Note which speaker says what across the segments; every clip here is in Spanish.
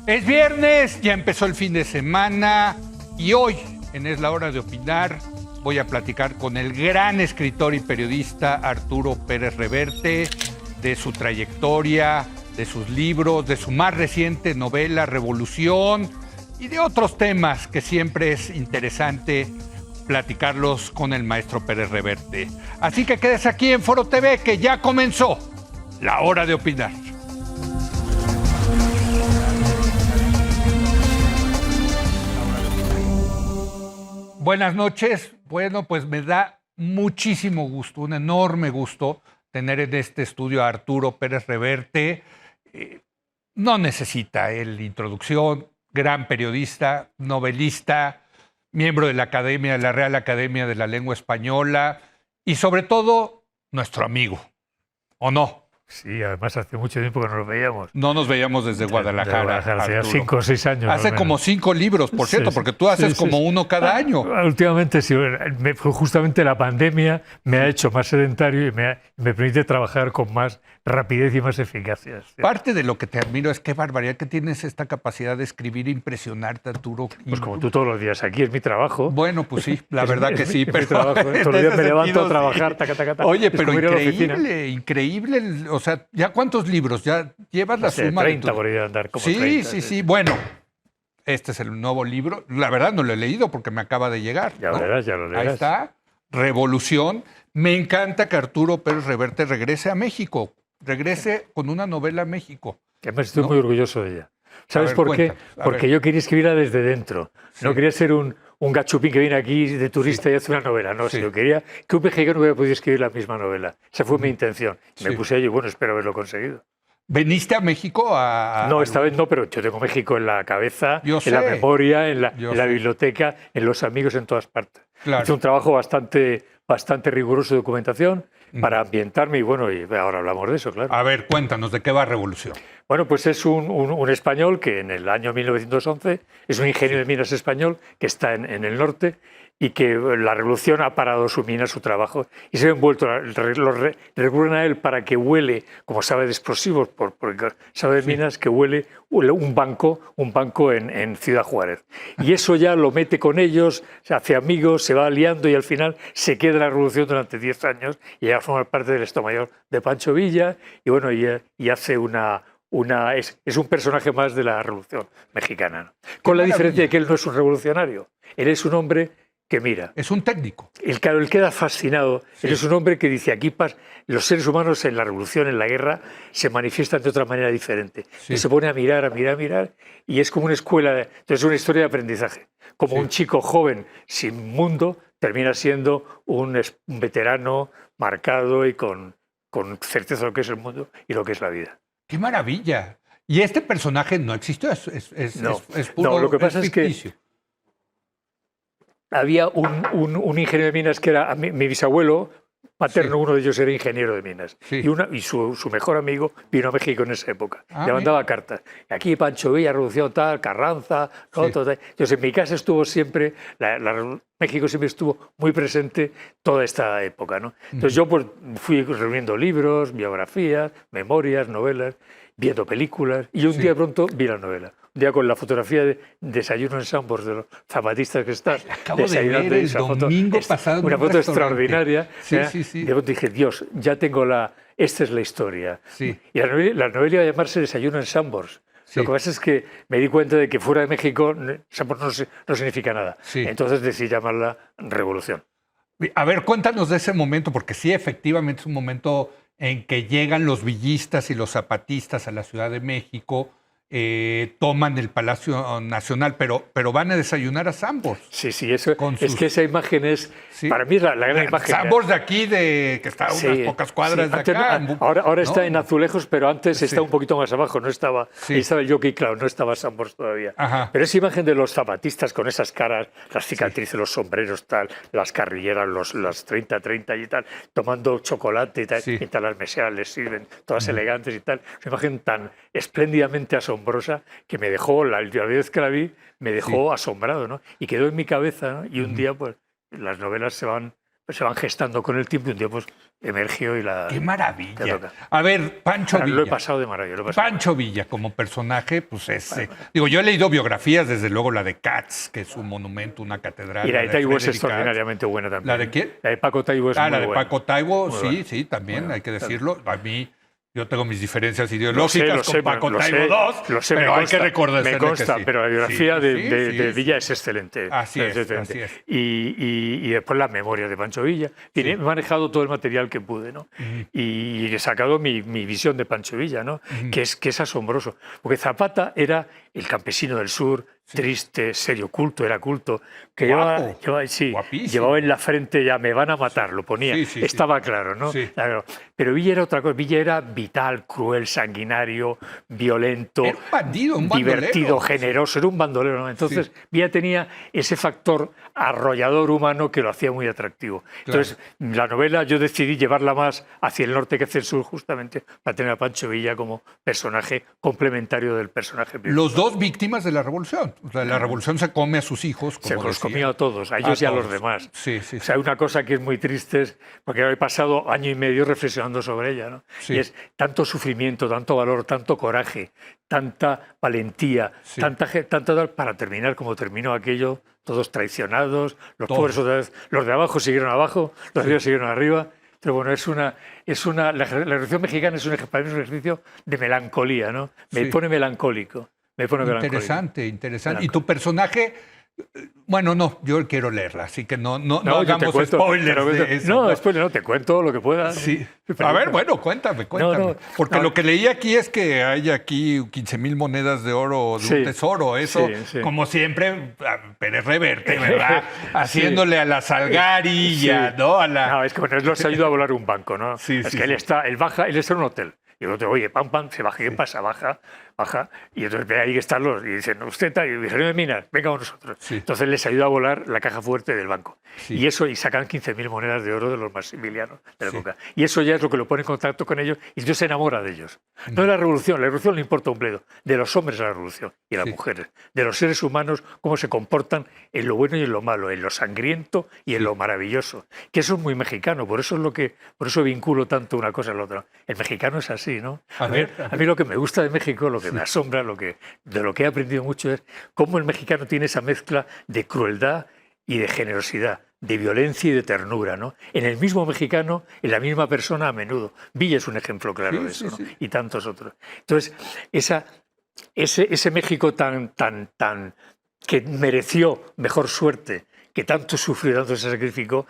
Speaker 1: Es viernes, ya empezó el fin de semana y hoy, en Es la Hora de Opinar, voy a platicar con el gran escritor y periodista Arturo Pérez Reverte de su trayectoria, de sus libros, de su más reciente novela Revolución y de otros temas que siempre es interesante platicarlos con el maestro Pérez Reverte. Así que quédese aquí en Foro TV, que ya comenzó la Hora de Opinar. Buenas noches. Bueno, pues me da muchísimo gusto, un enorme gusto tener en este estudio a Arturo Pérez Reverte. No necesita él introducción, gran periodista, novelista, miembro de la Real Academia de la Lengua Española y sobre todo nuestro amigo, ¿o no?
Speaker 2: Sí, además hace mucho tiempo que no nos veíamos.
Speaker 1: No nos veíamos desde Guadalajara.
Speaker 2: Hace 5 o 6 años.
Speaker 1: Hace como 5 libros, por cierto, porque tú haces como uno cada año.
Speaker 2: Últimamente, sí, justamente la pandemia me ha hecho más sedentario y me permite trabajar con más rapidez y más eficacia. Sí.
Speaker 1: Parte de lo que te admiro es qué barbaridad que tienes esta capacidad de escribir e impresionarte, Arturo.
Speaker 2: Pues como tú todos los días aquí, es mi trabajo.
Speaker 1: Bueno, pues sí, la verdad que sí.
Speaker 2: Pero mi trabajo, todos los días me levanto a trabajar. Sí.
Speaker 1: Oye, pero increíble. O sea, ¿ya cuántos libros? ¿Ya llevas la suma?
Speaker 2: 30 por ahí de andar, como 30.
Speaker 1: Sí. Bueno, este es el nuevo libro. La verdad no lo he leído porque me acaba de llegar.
Speaker 2: Ya lo leerás.
Speaker 1: Ahí está, Revolución. Me encanta que Arturo Pérez Reverte regrese a México. Regrese con una novela a México.
Speaker 2: Que además estoy muy orgulloso de ella. ¿Sabes por qué? Porque yo quería escribirla desde dentro. Sí. No quería ser un gachupín que viene aquí de turista y hace una novela. No, yo quería que un mexicano hubiera podido escribir la misma novela. Esa fue mi intención. Me puse allí, bueno, espero haberlo conseguido.
Speaker 1: ¿Veniste a México
Speaker 2: No, esta vez no, pero yo tengo México en la cabeza, en la memoria, en la biblioteca, en los amigos, en todas partes.
Speaker 1: Claro.
Speaker 2: Hice un trabajo bastante riguroso de documentación para ambientarme y bueno, y ahora hablamos de eso, claro.
Speaker 1: A ver, cuéntanos, ¿de qué va Revolución?
Speaker 2: Bueno, pues es un español que en el año 1911 es un ingeniero de minas español que está en el norte y que la revolución ha parado su mina, su trabajo, y se ha envuelto, recurren a él para que huele, como sabe de explosivos, porque sabe de minas, que huele un banco en Ciudad Juárez. Y eso ya lo mete con ellos, se hace amigos, se va liando y al final se queda en la revolución durante 10 años y llega a formar parte del Estado Mayor de Pancho Villa y bueno, y hace es un personaje más de la Revolución Mexicana, ¿no? Con la diferencia de que él no es un revolucionario, él es un hombre que mira.
Speaker 1: Es un técnico.
Speaker 2: Él queda fascinado. Sí. Él es un hombre que dice, aquí los seres humanos en la revolución, en la guerra, se manifiestan de otra manera diferente. Sí. Y se pone a mirar, y es como una escuela, entonces es una historia de aprendizaje. Como un chico joven, sin mundo, termina siendo un veterano marcado y con certeza de lo que es el mundo y lo que es la vida.
Speaker 1: ¡Qué maravilla! Y este personaje no existió, es puro,
Speaker 2: no, lo que pasa
Speaker 1: es ficticio.
Speaker 2: Había un ingeniero de minas que era mi bisabuelo paterno, uno de ellos era ingeniero de minas. Sí. Y su mejor amigo vino a México en esa época. Le mandaba cartas. Aquí Pancho Villa, Revolución tal, Carranza, tal. Entonces en mi casa estuvo siempre, México siempre estuvo muy presente toda esta época, ¿no? Entonces yo pues, fui reuniendo libros, biografías, memorias, novelas, viendo películas y un día pronto vi la novela. Un día con la fotografía de Desayuno en Sambors de los zapatistas que están
Speaker 1: desayunando el domingo pasado.
Speaker 2: Una foto extraordinaria.
Speaker 1: Sí.
Speaker 2: Y de pronto dije, Dios, ya tengo esta es la historia.
Speaker 1: Sí.
Speaker 2: Y la novela iba a llamarse Desayuno en Sambors. Sí. Lo que pasa es que me di cuenta de que fuera de México Sambors no significa nada. Sí. Entonces decidí llamarla Revolución.
Speaker 1: A ver, cuéntanos de ese momento, porque sí, efectivamente es un momento en que llegan los villistas y los zapatistas a la Ciudad de México, toman el Palacio Nacional, pero van a desayunar a Sambors.
Speaker 2: Sí, eso es que esa imagen es, para mí, la gran imagen.
Speaker 1: Sambors de aquí, que está a unas pocas cuadras de acá.
Speaker 2: Ahora está en Azulejos, pero antes está un poquito más abajo, no estaba, ahí estaba el Jockey Club, no estaba Sambors todavía.
Speaker 1: Ajá.
Speaker 2: Pero esa imagen de los zapatistas con esas caras, las cicatrices, los sombreros, tal, las carrilleras, las 30 y tal, tomando chocolate y tal, y tal, las meseras les sirven, todas elegantes y tal. Una imagen tan espléndidamente asombrosa que me dejó, la vez que la vi, me dejó asombrado, ¿no? Y quedó en mi cabeza, ¿no? Y un día, pues, las novelas se van se van gestando con el tiempo y un día pues emergió y la...
Speaker 1: ¡Qué
Speaker 2: te
Speaker 1: maravilla!
Speaker 2: toca.
Speaker 1: A ver, Pancho
Speaker 2: Lo he
Speaker 1: Villa.
Speaker 2: pasado de maravilla. Lo he pasado
Speaker 1: Pancho Villa como personaje, pues digo, yo he leído biografías, desde luego la de Katz, que es un monumento, una catedral.
Speaker 2: y la de Taibo es
Speaker 1: Frederick Katz.
Speaker 2: extraordinariamente buena también.
Speaker 1: ¿La de quién?
Speaker 2: La de Paco Taibo es muy
Speaker 1: La de
Speaker 2: buena.
Speaker 1: Paco Taibo,
Speaker 2: Muy
Speaker 1: sí,
Speaker 2: buena.
Speaker 1: sí, también,
Speaker 2: Bueno,
Speaker 1: hay que
Speaker 2: claro.
Speaker 1: decirlo. A mí, yo tengo mis diferencias ideológicas
Speaker 2: Lo
Speaker 1: con
Speaker 2: sé,
Speaker 1: Paco
Speaker 2: lo
Speaker 1: Taibo
Speaker 2: sé,
Speaker 1: II,
Speaker 2: lo sé,
Speaker 1: pero
Speaker 2: me
Speaker 1: hay
Speaker 2: consta,
Speaker 1: que reconocerle
Speaker 2: me consta,
Speaker 1: que sí.
Speaker 2: pero la biografía
Speaker 1: Sí,
Speaker 2: de
Speaker 1: sí.
Speaker 2: Villa es excelente.
Speaker 1: Así es,
Speaker 2: excelente.
Speaker 1: así es.
Speaker 2: Y después la memoria de Pancho Villa. He manejado todo el material que pude, ¿no? Y he sacado mi visión de Pancho Villa, ¿no? Que es asombroso. Porque Zapata era el campesino del sur, triste, serio, culto, era culto, que
Speaker 1: Guapo,
Speaker 2: sí,
Speaker 1: guapísimo.
Speaker 2: llevaba en la frente ya me van a matar, lo ponía,
Speaker 1: Sí, sí,
Speaker 2: estaba claro, ¿no?
Speaker 1: Sí.
Speaker 2: Claro. Pero Villa era otra cosa, Villa era vital, cruel, sanguinario, violento,
Speaker 1: Era un bandido, un
Speaker 2: divertido,
Speaker 1: bandolero.
Speaker 2: generoso, era un bandolero, ¿no? Entonces Villa tenía ese factor arrollador humano que lo hacía muy atractivo. Entonces la novela yo decidí llevarla más hacia el norte que hacia el sur, justamente para tener a Pancho Villa como personaje complementario del personaje principal.
Speaker 1: Los dos víctimas de la revolución. O sea, la revolución se come a sus hijos,
Speaker 2: Se
Speaker 1: como
Speaker 2: los
Speaker 1: decía.
Speaker 2: comió a todos, a ellos y a los
Speaker 1: todos.
Speaker 2: demás.
Speaker 1: Sí, sí,
Speaker 2: O sea, hay una cosa que es muy triste, porque he pasado año y medio reflexionando sobre ella, ¿no?
Speaker 1: Sí.
Speaker 2: Y es tanto sufrimiento, tanto valor, tanto coraje, tanta valentía,
Speaker 1: Sí.
Speaker 2: tanta para terminar como terminó aquello, todos traicionados, los
Speaker 1: Todos.
Speaker 2: pobres otra vez, los de abajo siguieron abajo, los de arriba siguieron arriba. Pero bueno, la Revolución Mexicana para mí es un ejercicio de melancolía, ¿no? Me
Speaker 1: Sí.
Speaker 2: pone melancólico. Me pone melancólico.
Speaker 1: Interesante, interesante. Y tu personaje, bueno, no, yo quiero leerla, así que no
Speaker 2: yo te
Speaker 1: hagamos
Speaker 2: cuento,
Speaker 1: spoilers
Speaker 2: te cuento.
Speaker 1: de eso.
Speaker 2: No, spoiler no, te cuento lo que pueda.
Speaker 1: Sí.
Speaker 2: Pero-
Speaker 1: A ver, bueno, cuéntame.
Speaker 2: no,
Speaker 1: Porque
Speaker 2: no.
Speaker 1: lo que leí aquí es que hay aquí 15,000 monedas de oro de un
Speaker 2: Sí,
Speaker 1: tesoro. Eso,
Speaker 2: sí.
Speaker 1: como siempre, a Pérez Reverte, ¿verdad? Haciéndole a la Salgarilla,
Speaker 2: Sí.
Speaker 1: ¿no? A la...
Speaker 2: No, es que bueno, él nos ayuda a volar un banco, ¿no?
Speaker 1: Sí,
Speaker 2: es
Speaker 1: sí,
Speaker 2: que
Speaker 1: sí.
Speaker 2: él baja, él está en un hotel. Y el otro, oye, pam, se baja. ¿Qué pasa? Baja. Y entonces ve ahí que están los. Y dicen, usted está, y dice, no, Minas, venga con nosotros.
Speaker 1: Sí.
Speaker 2: Entonces les ayuda a volar la caja fuerte del banco.
Speaker 1: Sí.
Speaker 2: Y sacan 15,000 monedas de oro de los Maximilianos de la
Speaker 1: Sí.
Speaker 2: época. Y eso ya es lo que lo pone en contacto con ellos. Y Dios se enamora de ellos. No de la revolución le importa un bledo. De los hombres de la revolución y las
Speaker 1: Sí.
Speaker 2: mujeres. De los seres humanos, cómo se comportan en lo bueno y en lo malo, en lo sangriento y en lo maravilloso. Que eso es muy mexicano, por eso vinculo tanto una cosa a la otra. El mexicano es así, ¿no?
Speaker 1: A ver.
Speaker 2: A mí lo que me gusta de México, lo que me asombra, de lo que he aprendido mucho es cómo el mexicano tiene esa mezcla de crueldad y de generosidad, de violencia y de ternura, ¿no? En el mismo mexicano, en la misma persona a menudo. Villa es un ejemplo claro
Speaker 1: Sí,
Speaker 2: de eso,
Speaker 1: sí,
Speaker 2: ¿no?
Speaker 1: sí.
Speaker 2: Y tantos otros. Entonces, ese México tan que mereció mejor suerte, que tanto sufrió, tanto se sacrificó,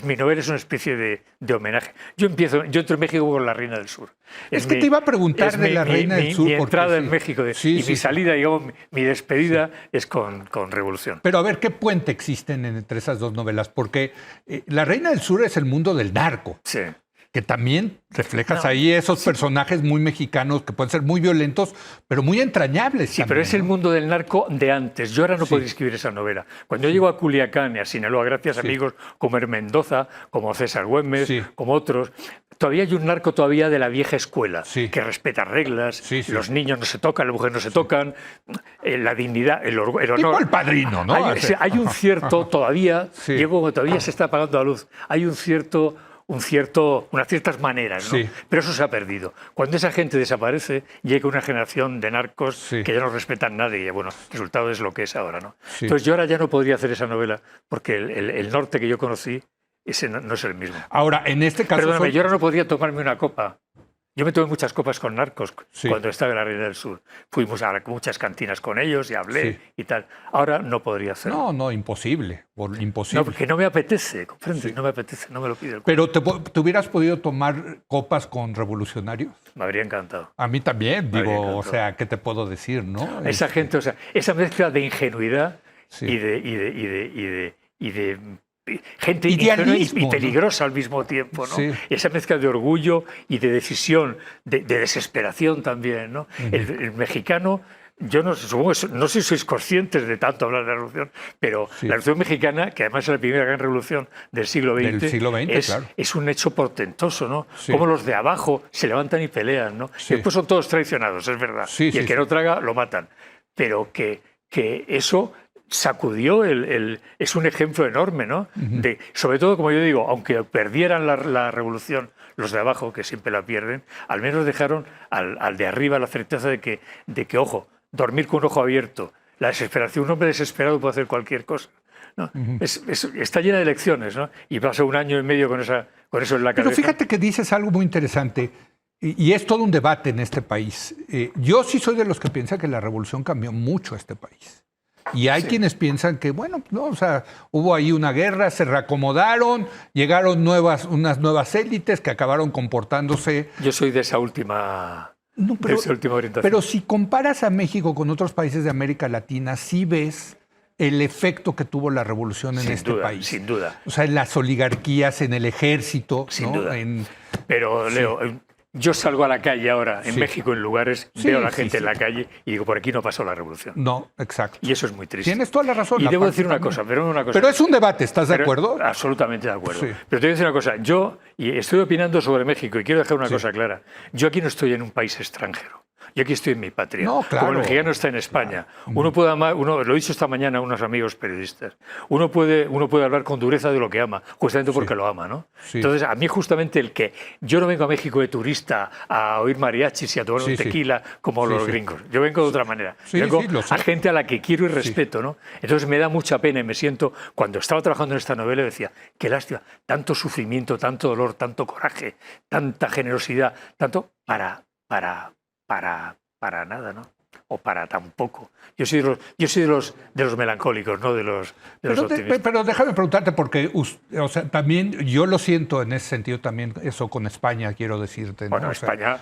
Speaker 2: mi novela es una especie de homenaje. Yo entro en México con La Reina del Sur.
Speaker 1: Es que te iba a preguntar
Speaker 2: es
Speaker 1: de La Reina del Sur,
Speaker 2: Mi
Speaker 1: porque
Speaker 2: entrada
Speaker 1: sí.
Speaker 2: en México
Speaker 1: Sí,
Speaker 2: y
Speaker 1: sí,
Speaker 2: mi
Speaker 1: sí.
Speaker 2: salida, digamos, mi despedida es con Revolución.
Speaker 1: Pero a ver, ¿qué puente existen entre esas dos novelas? Porque La Reina del Sur es el mundo del narco,
Speaker 2: Sí.
Speaker 1: que también reflejas
Speaker 2: No,
Speaker 1: ahí esos personajes muy mexicanos que pueden ser muy violentos, pero muy entrañables.
Speaker 2: Sí,
Speaker 1: también,
Speaker 2: pero es el
Speaker 1: ¿no?
Speaker 2: mundo del narco de antes. Yo ahora no
Speaker 1: Sí.
Speaker 2: podría escribir esa novela. Cuando yo llego a Culiacán y a Sinaloa, gracias a
Speaker 1: Sí.
Speaker 2: amigos como Mendoza, como César Güemes,
Speaker 1: Sí.
Speaker 2: como otros, todavía hay un narco todavía de la vieja escuela,
Speaker 1: Sí.
Speaker 2: que respeta reglas,
Speaker 1: Sí, sí.
Speaker 2: los niños no se tocan, las mujeres no se tocan, la dignidad, el honor.
Speaker 1: Tipo El Padrino, ¿no?
Speaker 2: Hay un cierto, todavía,
Speaker 1: Sí.
Speaker 2: Diego, todavía se está apagando la luz, hay unas ciertas maneras, ¿no?
Speaker 1: Sí.
Speaker 2: Pero eso se ha perdido. Cuando esa gente desaparece, llega una generación de narcos
Speaker 1: Sí.
Speaker 2: que ya no respetan nada y bueno, el resultado es lo que es ahora, ¿no?
Speaker 1: Sí.
Speaker 2: Entonces yo ahora ya no podría hacer esa novela porque el norte que yo conocí, ese no es el mismo.
Speaker 1: Ahora, en este caso...
Speaker 2: Perdóname,
Speaker 1: son-
Speaker 2: yo ahora no podría tomarme una copa. Yo me tomé muchas copas con narcos
Speaker 1: Sí.
Speaker 2: cuando estaba en La Reina del Sur. Fuimos a muchas cantinas con ellos y hablé
Speaker 1: Sí.
Speaker 2: y tal. Ahora no podría hacerlo.
Speaker 1: No, imposible, imposible.
Speaker 2: No, porque no me apetece, ¿comprendes? No me apetece, no me lo pide el cuerpo.
Speaker 1: Pero ¿te hubieras podido tomar copas con revolucionarios?
Speaker 2: Me habría encantado.
Speaker 1: A mí también,
Speaker 2: Me habría
Speaker 1: digo, o
Speaker 2: encantado.
Speaker 1: sea, ¿qué te puedo decir, no?
Speaker 2: Esa gente, o sea, esa mezcla de ingenuidad
Speaker 1: Sí.
Speaker 2: y de gente
Speaker 1: Idealismo,
Speaker 2: ingenua y
Speaker 1: ¿no?
Speaker 2: peligrosa al mismo tiempo, ¿no?
Speaker 1: Sí.
Speaker 2: Esa mezcla de orgullo y de decisión, de desesperación también, ¿no? El mexicano, yo supongo que no sé si sois conscientes de tanto hablar de la revolución, pero
Speaker 1: Sí.
Speaker 2: la revolución mexicana, que además es la primera gran revolución del siglo XX,
Speaker 1: Del siglo XX, claro.
Speaker 2: es un hecho portentoso, ¿no?
Speaker 1: Sí.
Speaker 2: Como los de abajo se levantan y pelean, ¿no?
Speaker 1: Sí.
Speaker 2: Y después son todos traicionados, es verdad.
Speaker 1: Sí,
Speaker 2: y el
Speaker 1: sí,
Speaker 2: que
Speaker 1: sí.
Speaker 2: no traga, lo matan. Pero que eso sacudió, es un ejemplo enorme, ¿no? Sobre todo, como yo digo, aunque perdieran la revolución los de abajo, que siempre la pierden, al menos dejaron al de arriba la certeza de que, ojo, dormir con un ojo abierto, la desesperación, un hombre desesperado puede hacer cualquier cosa, ¿no? Está llena de lecciones, ¿no? Y pasa un año y medio con eso en la cabeza.
Speaker 1: Pero fíjate que dices algo muy interesante, y es todo un debate en este país. Yo sí soy de los que piensan que la revolución cambió mucho a este país. Y hay quienes piensan que, bueno, no, o sea, hubo ahí una guerra, se reacomodaron, llegaron unas nuevas élites que acabaron comportándose.
Speaker 2: Yo soy de esa última,
Speaker 1: pero,
Speaker 2: de esa última orientación.
Speaker 1: Pero si comparas a México con otros países de América Latina, sí ves el efecto que tuvo la revolución en este país.
Speaker 2: Sin duda.
Speaker 1: O sea, en las oligarquías, en el ejército.
Speaker 2: Sin
Speaker 1: ¿no?
Speaker 2: duda. Pero, Leo, yo salgo a la calle ahora, en México, en lugares, veo a la gente en la calle y digo, por aquí no pasó la revolución.
Speaker 1: No, exacto.
Speaker 2: Y eso es muy triste.
Speaker 1: Tienes toda la razón.
Speaker 2: Y debo decir una cosa. Pero
Speaker 1: es un debate, ¿estás de acuerdo?
Speaker 2: Absolutamente de acuerdo.
Speaker 1: Sí.
Speaker 2: Pero te voy a decir una cosa. Yo estoy opinando sobre México y quiero dejar una cosa clara. Yo aquí no estoy en un país extranjero. Yo aquí estoy en mi patria.
Speaker 1: No, claro.
Speaker 2: Como el mexicano está en España. Claro. Uno puede amar, lo he dicho esta mañana a unos amigos periodistas, uno puede hablar con dureza de lo que ama, justamente porque lo ama, ¿no? Sí. Entonces, a mí justamente yo no vengo a México de turista a oír mariachis y a tomar un tequila como los gringos. Yo vengo de otra manera. Vengo a gente a la que quiero y respeto, ¿no? Entonces me da mucha pena y me siento, cuando estaba trabajando en esta novela, decía, qué lástima, tanto sufrimiento, tanto dolor, tanto coraje, tanta generosidad, tanto para nada, ¿no? O para tan poco. Yo soy de los melancólicos, no de los optimistas.
Speaker 1: Pero déjame preguntarte, porque o sea, también yo lo siento en ese sentido también, eso con España, quiero decirte. ¿no?
Speaker 2: Bueno, España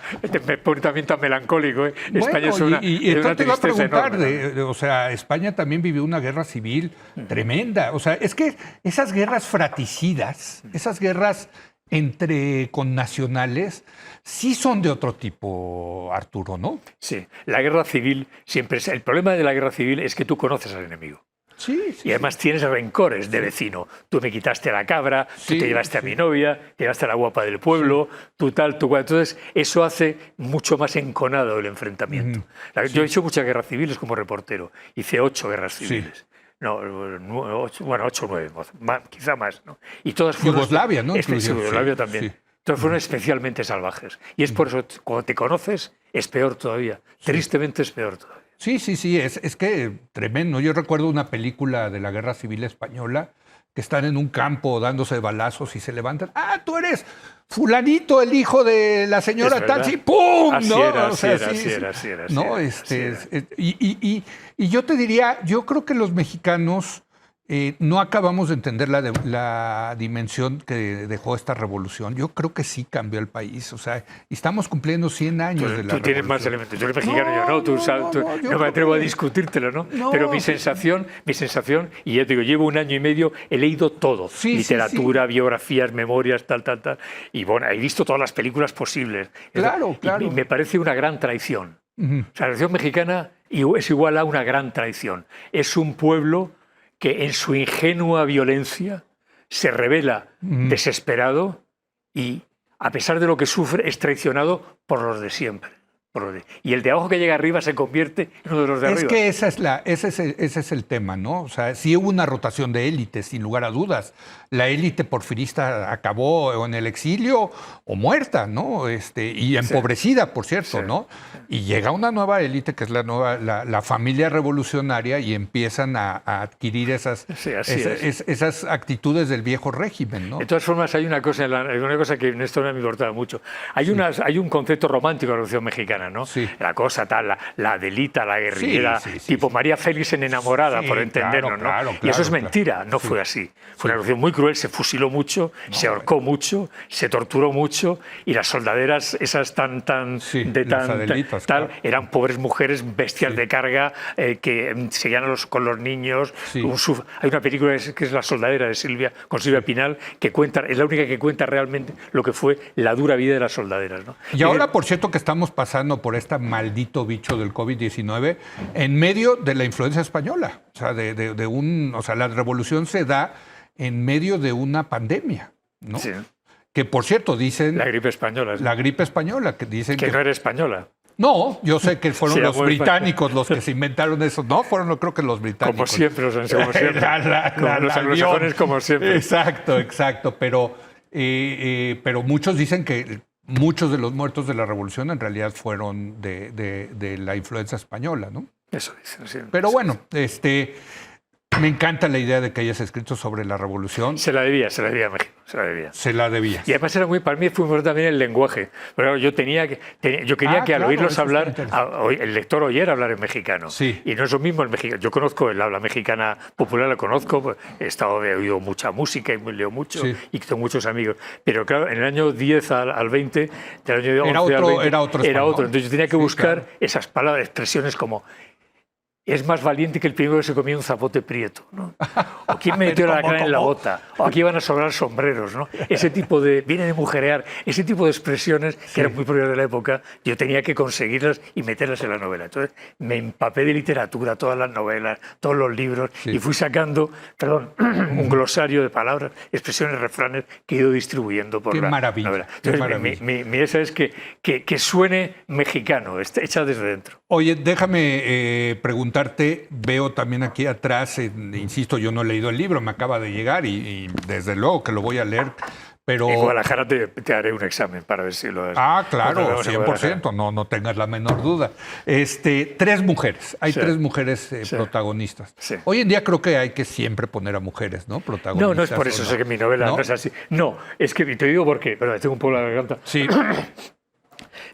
Speaker 2: me pone también tan melancólico.
Speaker 1: Bueno,
Speaker 2: España es una
Speaker 1: entonces te iba a preguntar,
Speaker 2: enorme, ¿no?
Speaker 1: o sea, España también vivió una guerra civil tremenda. O sea, es que esas guerras fraticidas, esas guerras entre connacionales, sí son de otro tipo, Arturo, ¿no?
Speaker 2: Sí, la guerra civil siempre es... El problema de la guerra civil es que tú conoces al enemigo.
Speaker 1: Sí,
Speaker 2: y además tienes rencores de vecino. Tú me quitaste la cabra, tú te llevaste a mi novia, te llevaste a la guapa del pueblo, tú tal, tú cual. Entonces, eso hace mucho más enconado el enfrentamiento. Yo he hecho muchas guerras civiles como reportero. Hice 8 guerras civiles. No, 8 o 9, quizá más, ¿no? Y todas fueron...
Speaker 1: Yugoslavia, ¿no?
Speaker 2: Yugoslavia también. Sí. Todas fueron especialmente salvajes. Y es por eso, cuando te conoces, es peor todavía. Tristemente es peor todavía.
Speaker 1: Sí, es que tremendo. Yo recuerdo una película de la Guerra Civil Española que están en un campo dándose balazos y se levantan. ¡Ah, tú eres fulanito, el hijo de la señora Tansi! ¡Pum!
Speaker 2: Así
Speaker 1: ¿no?
Speaker 2: era,
Speaker 1: o sea,
Speaker 2: así era.
Speaker 1: Y yo te diría, yo creo que los mexicanos no acabamos de entender la dimensión que dejó esta revolución. Yo creo que sí cambió el país. O sea, estamos cumpliendo 100 años de la revolución.
Speaker 2: Tú tienes más elementos. Tú eres mexicano, no me atrevo a discutírtelo, ¿no? Pero mi sensación, y ya te digo, llevo un año y medio, he leído todo. Literatura, biografías, memorias, tal. Y bueno, he visto todas las películas posibles.
Speaker 1: Claro.
Speaker 2: Y me parece una gran traición. O sea, la revolución mexicana es igual a una gran traición. Es un pueblo que en su ingenua violencia se revela desesperado y, a pesar de lo que sufre, es traicionado por los de siempre. Y el de abajo que llega arriba se convierte en uno de los de arriba.
Speaker 1: Es que ese es el tema, ¿no? O sea, sí hubo una rotación de élites, sin lugar a dudas. La élite porfirista acabó en el exilio o muerta, ¿no? Y empobrecida, por cierto, ¿no? Y llega una nueva élite, que es la familia revolucionaria, y empiezan a adquirir esas actitudes del viejo régimen, ¿no?
Speaker 2: De todas formas, hay una cosa que en esto no me importaba mucho. Hay un concepto romántico de la Revolución Mexicana, ¿no? Sí. La cosa tal, la delita, la guerrillera, tipo María Félix en Enamorada, por entendernos, ¿no?
Speaker 1: Claro,
Speaker 2: y eso es mentira, no fue así. Fue una revolución muy cruel, se fusiló mucho, se ahorcó mucho, se torturó mucho, y las soldaderas esas eran pobres mujeres bestias de carga que seguían con los niños. Hay una película que es La soldadera de Silvia Pinal, que es la única que cuenta realmente lo que fue la dura vida de las soldaderas, ¿no?
Speaker 1: Y ahora, por cierto, que estamos pasando por este maldito bicho del COVID-19 en medio de la influencia española. O sea, la revolución se da en medio de una pandemia, ¿no? Sí. Que, por cierto, dicen...
Speaker 2: La gripe española.
Speaker 1: La gripe española, que dicen
Speaker 2: que no era española.
Speaker 1: No, yo sé que fueron
Speaker 2: Sí,
Speaker 1: los
Speaker 2: muy
Speaker 1: británicos los que se inventaron eso. No, fueron, creo que los británicos.
Speaker 2: Como siempre, como siempre. Los anglosajones, como siempre.
Speaker 1: Exacto. Pero muchos dicen que muchos de los muertos de la revolución en realidad fueron de la influencia española, ¿no?
Speaker 2: Eso dicen, sí.
Speaker 1: Pero bueno, me encanta la idea de que hayas escrito sobre la revolución.
Speaker 2: Se la debía a México, se la debía.
Speaker 1: Se la debías.
Speaker 2: Y además para mí fue importante también el lenguaje. Pero yo quería que al
Speaker 1: claro,
Speaker 2: oírlos
Speaker 1: eso
Speaker 2: hablar,
Speaker 1: está
Speaker 2: el lector oyera hablar en mexicano.
Speaker 1: Sí.
Speaker 2: Y no es lo mismo el mexicano. Yo conozco el habla mexicana popular, la conozco, pues, he oído mucha música y leo mucho,
Speaker 1: Sí.
Speaker 2: y tengo muchos amigos. Pero claro, en el año 10 al 20, del año 11
Speaker 1: Era
Speaker 2: al 20,
Speaker 1: era otro español.
Speaker 2: Entonces yo tenía que
Speaker 1: Sí,
Speaker 2: buscar
Speaker 1: claro.
Speaker 2: esas palabras, expresiones como: es más valiente que el primero que se comía un zapote prieto, ¿no? O quién me metió la cara en la bota, o aquí van a sobrar sombreros, ¿no? Ese tipo viene de mujerear, ese tipo de expresiones que eran muy propias de la época, yo tenía que conseguirlas y meterlas en la novela. Entonces me empapé de literatura, todas las novelas, todos los libros, y fui sacando, un glosario de palabras, expresiones, refranes que he ido distribuyendo por la novela. Entonces, mi esa es que suene mexicano, hecha desde dentro.
Speaker 1: Oye, déjame preguntarte, veo también aquí atrás, insisto, yo no he leído el libro, me acaba de llegar y desde luego que lo voy a leer, pero...
Speaker 2: En Guadalajara te haré un examen para ver si lo has...
Speaker 1: Ah, claro, 100%, no tengas la menor duda. 3 mujeres, hay 3 mujeres protagonistas.
Speaker 2: Sí.
Speaker 1: Hoy en día creo que hay que siempre poner a mujeres, ¿no? Protagonistas.
Speaker 2: No es por eso, sé que mi novela no es así. No, es que te digo por qué, pero tengo un poco la garganta.
Speaker 1: Sí.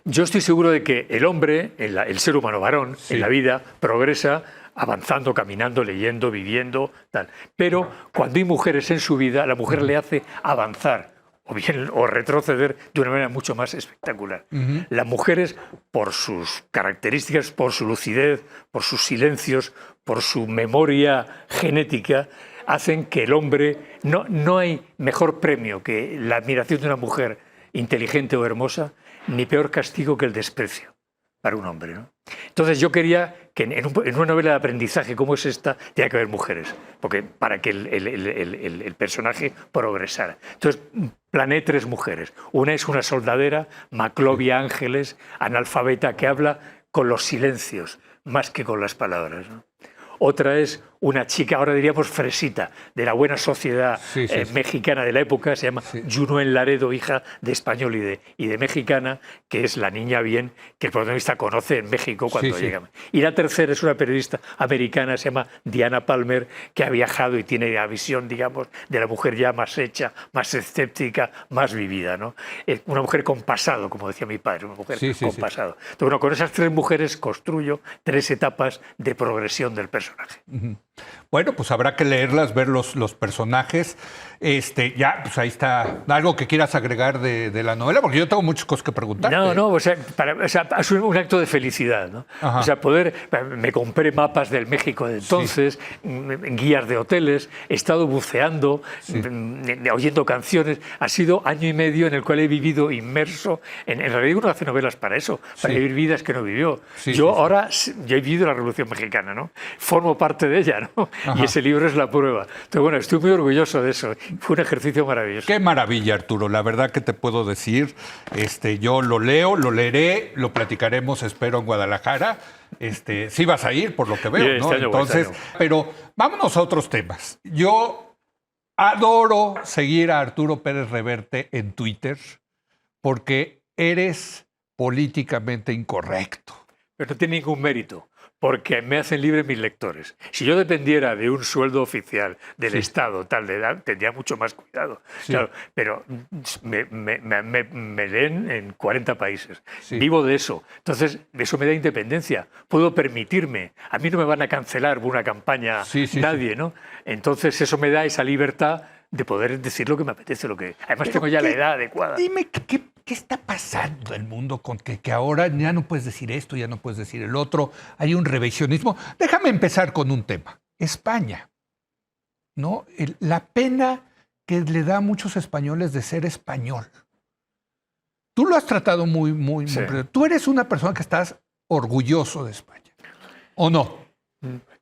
Speaker 2: Yo estoy seguro de que el hombre, el ser humano varón, en la vida, progresa avanzando, caminando, leyendo, viviendo, tal. Pero cuando hay mujeres en su vida, la mujer le hace avanzar o retroceder de una manera mucho más espectacular. Las mujeres, por sus características, por su lucidez, por sus silencios, por su memoria genética, hacen que el hombre... No hay mejor premio que la admiración de una mujer inteligente o hermosa, ni peor castigo que el desprecio para un hombre, ¿no? Entonces yo quería que en una novela de aprendizaje como es esta, tenía que haber mujeres, porque para que el personaje progresara. Entonces planeé 3 mujeres. Una es una soldadera, Maclovia Ángeles, analfabeta, que habla con los silencios más que con las palabras, ¿no? Otra es una chica, ahora diríamos fresita, de la buena sociedad mexicana de la época, se llama Junuen Laredo, hija de español y de mexicana, que es la niña bien que el protagonista conoce en México cuando llega. Y la tercera es una periodista americana, se llama Diana Palmer, que ha viajado y tiene la visión, digamos, de la mujer ya más hecha, más escéptica, más vivida, ¿no? Una mujer con pasado, como decía mi padre, una mujer con pasado. Entonces, bueno, con esas 3 mujeres construyo 3 etapas de progresión del personaje.
Speaker 1: Bueno, pues habrá que leerlas, ver los personajes. Ya, pues ahí está. ¿Algo que quieras agregar de la novela? Porque yo tengo muchas cosas que preguntarte.
Speaker 2: No, o sea, es un acto de felicidad, ¿no? O sea, me compré mapas del México de entonces, guías de hoteles, he estado buceando, oyendo canciones. Ha sido año y medio en el cual he vivido inmerso. En realidad uno hace novelas para eso, para vivir vidas que no vivió. Ahora yo he vivido la Revolución Mexicana, ¿no? Formo parte de ella, ¿no? Y ese libro es la prueba. Entonces, bueno, estoy muy orgulloso de eso. Fue un ejercicio maravilloso.
Speaker 1: Qué maravilla, Arturo. La verdad que te puedo decir, yo lo leo, lo leeré, lo platicaremos, espero, en Guadalajara. Sí vas a ir, por lo que veo, ¿no? Entonces, pero vámonos a otros temas. Yo adoro seguir a Arturo Pérez Reverte en Twitter porque eres políticamente incorrecto.
Speaker 2: Pero no tiene ningún mérito, porque me hacen libre mis lectores. Si yo dependiera de un sueldo oficial del Estado, tal de edad, tendría mucho más cuidado. Claro, pero me leen en 40 países. Vivo de eso. Entonces, eso me da independencia. Puedo permitirme. A mí no me van a cancelar una campaña nadie, ¿no? Entonces, eso me da esa libertad de poder decir lo que me apetece. Además, tengo ya la edad adecuada.
Speaker 1: Dime, ¿qué está pasando en el mundo con que ahora ya no puedes decir esto, ya no puedes decir el otro? Hay un revisionismo. Déjame empezar con un tema. España, ¿no? La pena que le da a muchos españoles de ser español. Tú lo has tratado muy. Tú eres una persona que estás orgulloso de España, ¿o no?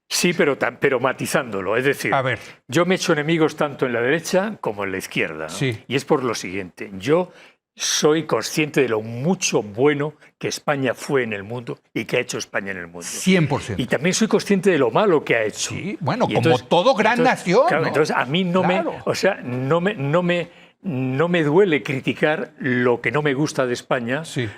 Speaker 2: Sí, pero matizándolo. Es decir,
Speaker 1: a ver,
Speaker 2: yo me he hecho enemigos tanto en la derecha como en la izquierda, ¿no? Y es por lo siguiente. Yo soy consciente de lo mucho bueno que España fue en el mundo y que ha hecho España en el mundo.
Speaker 1: 100%.
Speaker 2: Y también soy consciente de lo malo que ha hecho.
Speaker 1: Sí, bueno,
Speaker 2: Y
Speaker 1: como todo gran nación,
Speaker 2: claro,
Speaker 1: ¿no?
Speaker 2: entonces a mí no
Speaker 1: Claro.
Speaker 2: no me duele criticar lo que no me gusta de España,
Speaker 1: Sí.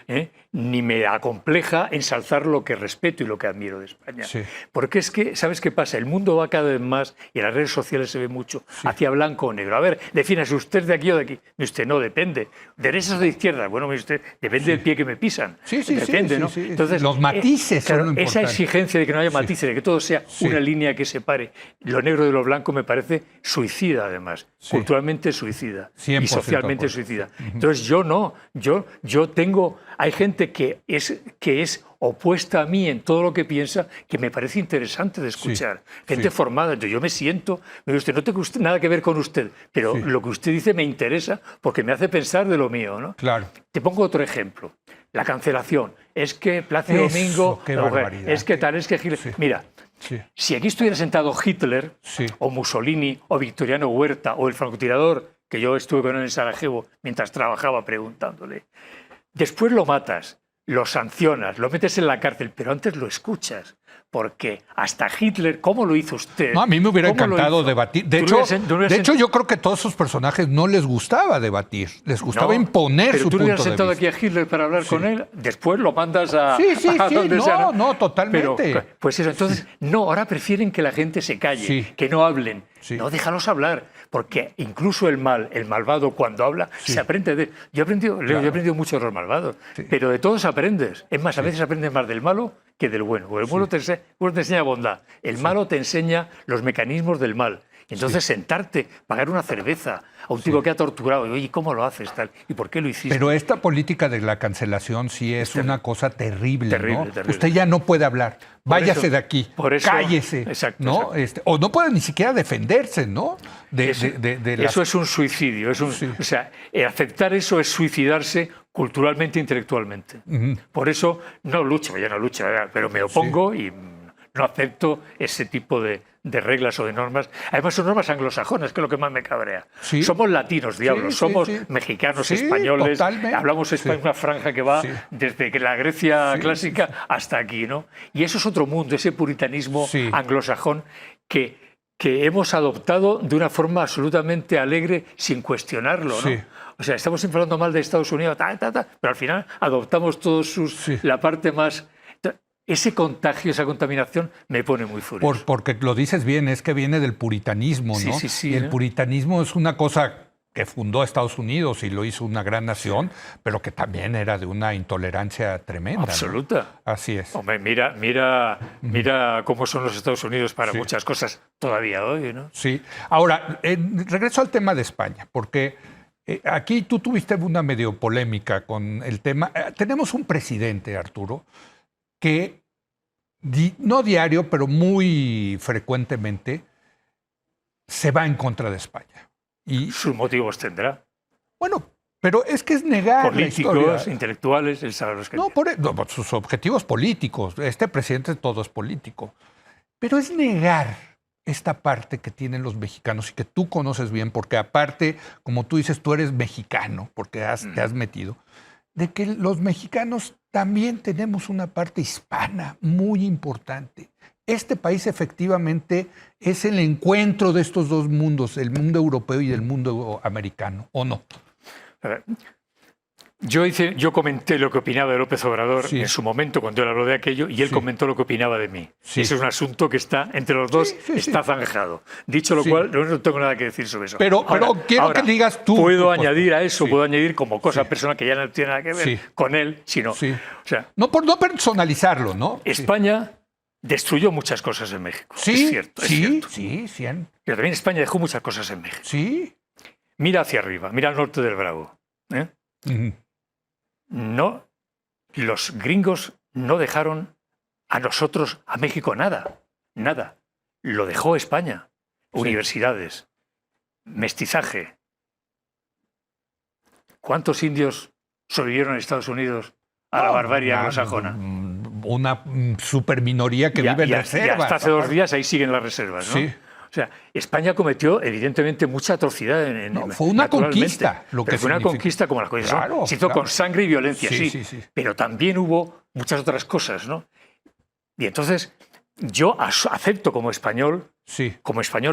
Speaker 2: ni me acompleja ensalzar lo que respeto y lo que admiro de España.
Speaker 1: Sí.
Speaker 2: Porque es que, ¿sabes qué pasa? El mundo va cada vez más, y en las redes sociales se ve mucho, hacia blanco o negro. A ver, defínase usted de aquí o de aquí. Y usted no, depende. ¿Derechas o de izquierdas? Bueno, mire usted, depende del pie que me pisan.
Speaker 1: Sí, sí,
Speaker 2: depende,
Speaker 1: sí,
Speaker 2: ¿no?
Speaker 1: sí, sí.
Speaker 2: Entonces,
Speaker 1: Los matices son lo
Speaker 2: esa
Speaker 1: importante.
Speaker 2: exigencia de que no haya matices, de que todo sea una línea que separe lo negro de lo blanco, me parece suicida, además.
Speaker 1: Sí.
Speaker 2: Culturalmente suicida.
Speaker 1: 100%
Speaker 2: Y socialmente
Speaker 1: de acuerdo.
Speaker 2: suicida. Entonces yo no, yo tengo, hay gente que es opuesta a mí en todo lo que piensa, que me parece interesante de escuchar. Gente formada, entonces yo me siento, me dice, no tengo nada que ver con usted, pero lo que usted dice me interesa porque me hace pensar de lo mío, ¿no?
Speaker 1: Claro.
Speaker 2: Te pongo otro ejemplo, la cancelación. Es que Plácido
Speaker 1: Eso,
Speaker 2: Domingo,
Speaker 1: qué
Speaker 2: la mujer,
Speaker 1: barbaridad.
Speaker 2: es que tal, es que Hitler.
Speaker 1: Sí.
Speaker 2: Mira,
Speaker 1: Sí.
Speaker 2: si aquí estuviera sentado Hitler,
Speaker 1: Sí.
Speaker 2: o Mussolini, o Victoriano Huerta, o el francotirador, que yo estuve con él en Sarajevo mientras trabajaba preguntándole, después lo matas, lo sancionas, lo metes en la cárcel, pero antes lo escuchas. Porque hasta Hitler, ¿cómo lo hizo usted?
Speaker 1: No, a mí me hubiera
Speaker 2: ¿Cómo lo
Speaker 1: encantado
Speaker 2: hizo?
Speaker 1: debatir. De
Speaker 2: ¿Tú
Speaker 1: hecho,
Speaker 2: hubieras
Speaker 1: yo creo que a todos esos personajes no les gustaba debatir. Les gustaba
Speaker 2: No,
Speaker 1: imponer
Speaker 2: pero
Speaker 1: su
Speaker 2: tú no hubieras
Speaker 1: punto de
Speaker 2: sentado
Speaker 1: vista.
Speaker 2: aquí a Hitler para hablar con él, después lo mandas a,
Speaker 1: Sí, sí,
Speaker 2: a
Speaker 1: sí,
Speaker 2: donde
Speaker 1: no,
Speaker 2: sea,
Speaker 1: no, totalmente.
Speaker 2: Pero, pues eso, entonces, no, ahora prefieren que la gente se calle,
Speaker 1: Sí.
Speaker 2: que no hablen.
Speaker 1: Sí.
Speaker 2: No, déjalos hablar, porque incluso el malvado cuando habla, se aprende de... Yo he aprendido mucho de los malvados, pero de todos aprendes. Es más, a veces aprendes más del malo que del bueno. Porque el bueno te enseña bondad, el malo te enseña los mecanismos del mal. Entonces sentarte, pagar una cerveza a un tipo que ha torturado, y oye, ¿cómo lo haces? Tal? ¿Y por qué lo hiciste?
Speaker 1: Pero esta política de la cancelación sí es una cosa terrible,
Speaker 2: Terrible,
Speaker 1: ¿no?
Speaker 2: terrible.
Speaker 1: Usted ya no puede hablar. Váyase
Speaker 2: eso-
Speaker 1: de aquí.
Speaker 2: por eso-
Speaker 1: Cállese.
Speaker 2: exacto,
Speaker 1: ¿no?
Speaker 2: exacto.
Speaker 1: O no puede ni siquiera defenderse, ¿no?
Speaker 2: Eso es un suicidio. O sea, aceptar eso es suicidarse culturalmente e intelectualmente. Por eso no lucho, yo no lucho, pero me opongo y no acepto ese tipo de reglas o de normas. Además son normas anglosajonas, que es lo que más me cabrea.
Speaker 1: Sí.
Speaker 2: Somos latinos, diablos,
Speaker 1: Sí,
Speaker 2: somos
Speaker 1: sí.
Speaker 2: mexicanos,
Speaker 1: Sí,
Speaker 2: españoles,
Speaker 1: totalmente.
Speaker 2: hablamos español, una franja que va
Speaker 1: Sí.
Speaker 2: desde que la Grecia clásica hasta aquí, ¿no? Y eso es otro mundo, ese puritanismo
Speaker 1: Sí.
Speaker 2: anglosajón que hemos adoptado de una forma absolutamente alegre sin cuestionarlo, ¿no?
Speaker 1: Sí.
Speaker 2: O sea, estamos siempre hablando mal de Estados Unidos, pero al final adoptamos todos la parte más... Ese contagio, esa contaminación me pone muy furioso.
Speaker 1: Porque lo dices bien, es que viene del puritanismo, ¿no?
Speaker 2: Sí,
Speaker 1: y el
Speaker 2: ¿no?
Speaker 1: puritanismo es una cosa que fundó Estados Unidos y lo hizo una gran nación, pero que también era de una intolerancia tremenda. ¿no?
Speaker 2: Absoluta.
Speaker 1: Así es.
Speaker 2: Hombre, mira cómo son los Estados Unidos para muchas cosas todavía hoy, ¿no?
Speaker 1: Sí. Ahora, regreso al tema de España, porque aquí tú tuviste una medio polémica con el tema. Tenemos un presidente, Arturo, que no diario, pero muy frecuentemente se va en contra de España. Y
Speaker 2: Sus motivos tendrá.
Speaker 1: bueno, pero es que es negar la
Speaker 2: Políticos,
Speaker 1: historia.
Speaker 2: intelectuales, él sabe los que...
Speaker 1: No, por sus objetivos políticos. Este presidente todo es político. Pero es negar esta parte que tienen los mexicanos y que tú conoces bien, porque aparte, como tú dices, tú eres mexicano, porque te has metido, de que los mexicanos también tenemos una parte hispana muy importante. Este país efectivamente es el encuentro de estos dos mundos, el mundo europeo y el mundo americano, ¿o no?
Speaker 2: A ver, yo comenté lo que opinaba de López Obrador en su momento cuando él habló de aquello y él comentó lo que opinaba de mí.
Speaker 1: Sí.
Speaker 2: Ese es un asunto que está entre los dos, está zanjado. Dicho lo cual, no tengo nada que decir sobre eso.
Speaker 1: Pero quiero que digas tú.
Speaker 2: Puedo añadir a eso, puedo añadir como cosa personal que ya no tiene nada que ver con él, sino...
Speaker 1: Sí.
Speaker 2: O sea,
Speaker 1: no por no personalizarlo, ¿no?
Speaker 2: España destruyó muchas cosas en México.
Speaker 1: Sí,
Speaker 2: es cierto, es cierto.
Speaker 1: Sí.
Speaker 2: Pero también España dejó muchas cosas en México.
Speaker 1: Sí.
Speaker 2: Mira hacia arriba, mira al norte del Bravo. No, los gringos no dejaron a nosotros, a México, nada. Lo dejó España. Universidades, mestizaje. ¿Cuántos indios sobrevivieron en Estados Unidos a la barbarie anglosajona?
Speaker 1: Una super minoría que vive en reservas.
Speaker 2: Y hasta hace 2 días ahí siguen las reservas, ¿no?
Speaker 1: Sí.
Speaker 2: O O sea, España cometió evidentemente mucha atrocidad.
Speaker 1: Fue una conquista.
Speaker 2: Fue una conquista como la conquista.
Speaker 1: Claro,
Speaker 2: se hizo con sangre y violencia, sí. Pero también hubo muchas otras cosas, ¿no? Y entonces yo acepto como español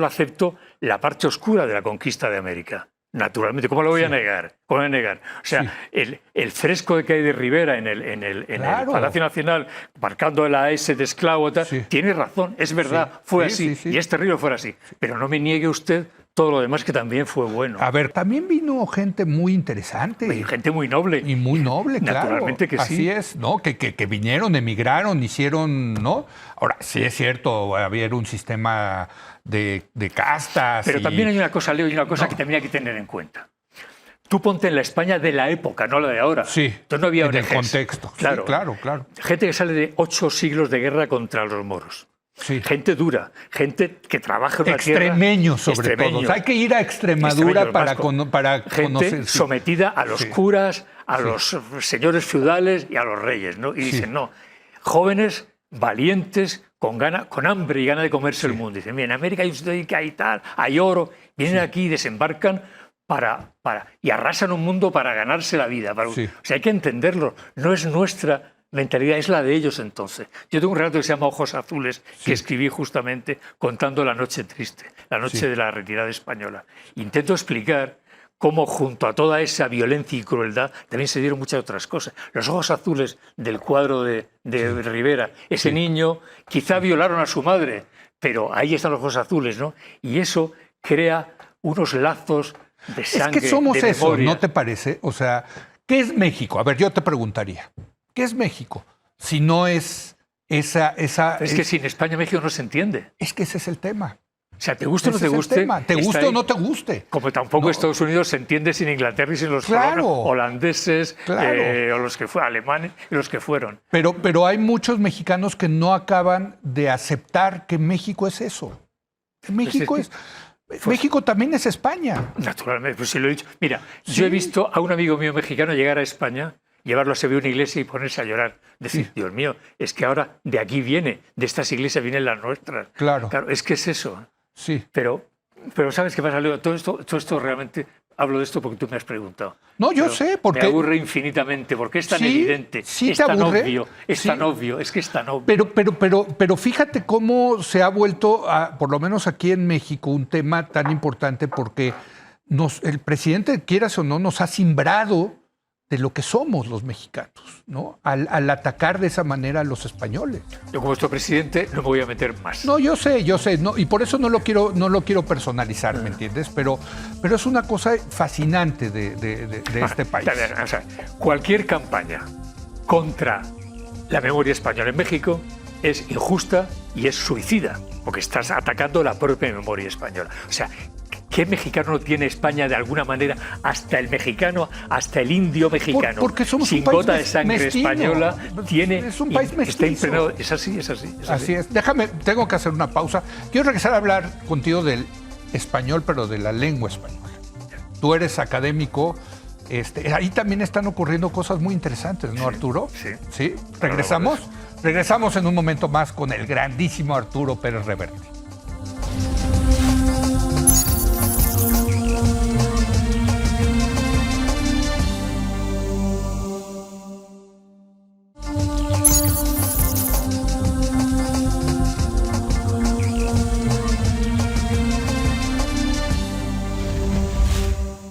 Speaker 2: acepto la parte oscura de la conquista de América. Naturalmente, ¿cómo lo voy a negar? ¿Cómo lo voy a negar? O sea, el fresco que hay de Rivera en el Palacio Nacional, marcando la S de esclavo, tiene razón, es verdad, fue así, y es terrible fuera así. Pero no me niegue usted todo lo demás que también fue bueno.
Speaker 1: A ver, también vino gente muy interesante.
Speaker 2: Y gente muy noble.
Speaker 1: Y muy noble, claro.
Speaker 2: Naturalmente que
Speaker 1: así
Speaker 2: sí.
Speaker 1: Así es, ¿no? Que vinieron, emigraron, hicieron, ¿no? Ahora, sí es cierto, había un sistema de castas.
Speaker 2: Pero también hay una cosa, Leo, y una cosa que también hay que tener en cuenta. Tú ponte en la España de la época, no la de ahora.
Speaker 1: Sí,
Speaker 2: entonces no había
Speaker 1: en el contexto.
Speaker 2: Claro,
Speaker 1: sí, claro.
Speaker 2: Gente que sale de 8 siglos de guerra contra los moros.
Speaker 1: Sí.
Speaker 2: Gente dura, gente que trabaja en una
Speaker 1: extremeños, sobre todo. O sea, hay que ir a Extremadura para conocer.
Speaker 2: Gente sometida a los curas, a los señores feudales y a los reyes, ¿no? Y dicen, no, jóvenes valientes, con hambre y ganas de comerse el mundo. Dicen, mira, en América hay tal, hay oro. Vienen aquí y desembarcan y arrasan un mundo para ganarse la vida. O sea, hay que entenderlo. No es nuestra mentalidad, es la de ellos entonces. Yo tengo un relato que se llama Ojos Azules, que escribí justamente contando la noche triste, la noche de la retirada española. Intento explicar cómo junto a toda esa violencia y crueldad también se dieron muchas otras cosas. Los ojos azules del cuadro de Rivera, ese niño, quizá violaron a su madre, pero ahí están los ojos azules, ¿no? Y eso crea unos lazos de sangre,
Speaker 1: es que somos
Speaker 2: de
Speaker 1: eso,
Speaker 2: memoria.
Speaker 1: ¿no te parece? O sea, ¿qué es México? A ver, yo te preguntaría, ¿qué es México? Si no es esa...
Speaker 2: Es que sin España México no se entiende.
Speaker 1: Es que ese es el tema.
Speaker 2: O sea, te guste o no te guste.
Speaker 1: Te guste o no te guste.
Speaker 2: Como tampoco Estados Unidos se entiende sin Inglaterra y sin los holandeses o los que fueron alemanes y los que fueron.
Speaker 1: Pero hay muchos mexicanos que no acaban de aceptar que México es eso. México México también es España.
Speaker 2: Naturalmente, pues sí lo he dicho. Mira, yo he visto a un amigo mío mexicano llegar a España, llevarlo a Sevilla a una iglesia y ponerse a llorar. Decir, Dios mío, es que ahora de aquí viene, de estas iglesias vienen las nuestras.
Speaker 1: Claro,
Speaker 2: es que es eso.
Speaker 1: Sí.
Speaker 2: Pero ¿sabes qué pasa, Leo? Todo esto realmente... Hablo de esto porque tú me has preguntado.
Speaker 1: No, yo sé, porque...
Speaker 2: Me aburre infinitamente, porque es tan evidente, es tan obvio, es tan obvio, es que es tan obvio.
Speaker 1: Pero fíjate cómo se ha vuelto, por lo menos aquí en México, un tema tan importante porque el presidente, quieras o no, nos ha simbrado de lo que somos los mexicanos, ¿no? Al atacar de esa manera a los españoles.
Speaker 2: Yo como vuestro presidente no me voy a meter más.
Speaker 1: No, yo sé, no, y por eso no lo quiero personalizar, ¿me entiendes? Pero es una cosa fascinante de este país.
Speaker 2: O sea, cualquier campaña contra la memoria española en México es injusta y es suicida, porque estás atacando la propia memoria española. O sea, ¿qué mexicano no tiene España de alguna manera? Hasta el mexicano, hasta el indio mexicano,
Speaker 1: porque somos
Speaker 2: sin
Speaker 1: un país
Speaker 2: gota de sangre
Speaker 1: mestizo.
Speaker 2: española,
Speaker 1: Es un país mestizo.
Speaker 2: Está impregnado. Es así.
Speaker 1: Así es. Tengo que hacer una pausa. Quiero regresar a hablar contigo del español, pero de la lengua española. Tú eres académico. Ahí también están ocurriendo cosas muy interesantes, ¿no, Arturo?
Speaker 2: Sí.
Speaker 1: ¿Regresamos? Regresamos en un momento más con el grandísimo Arturo Pérez Reverte.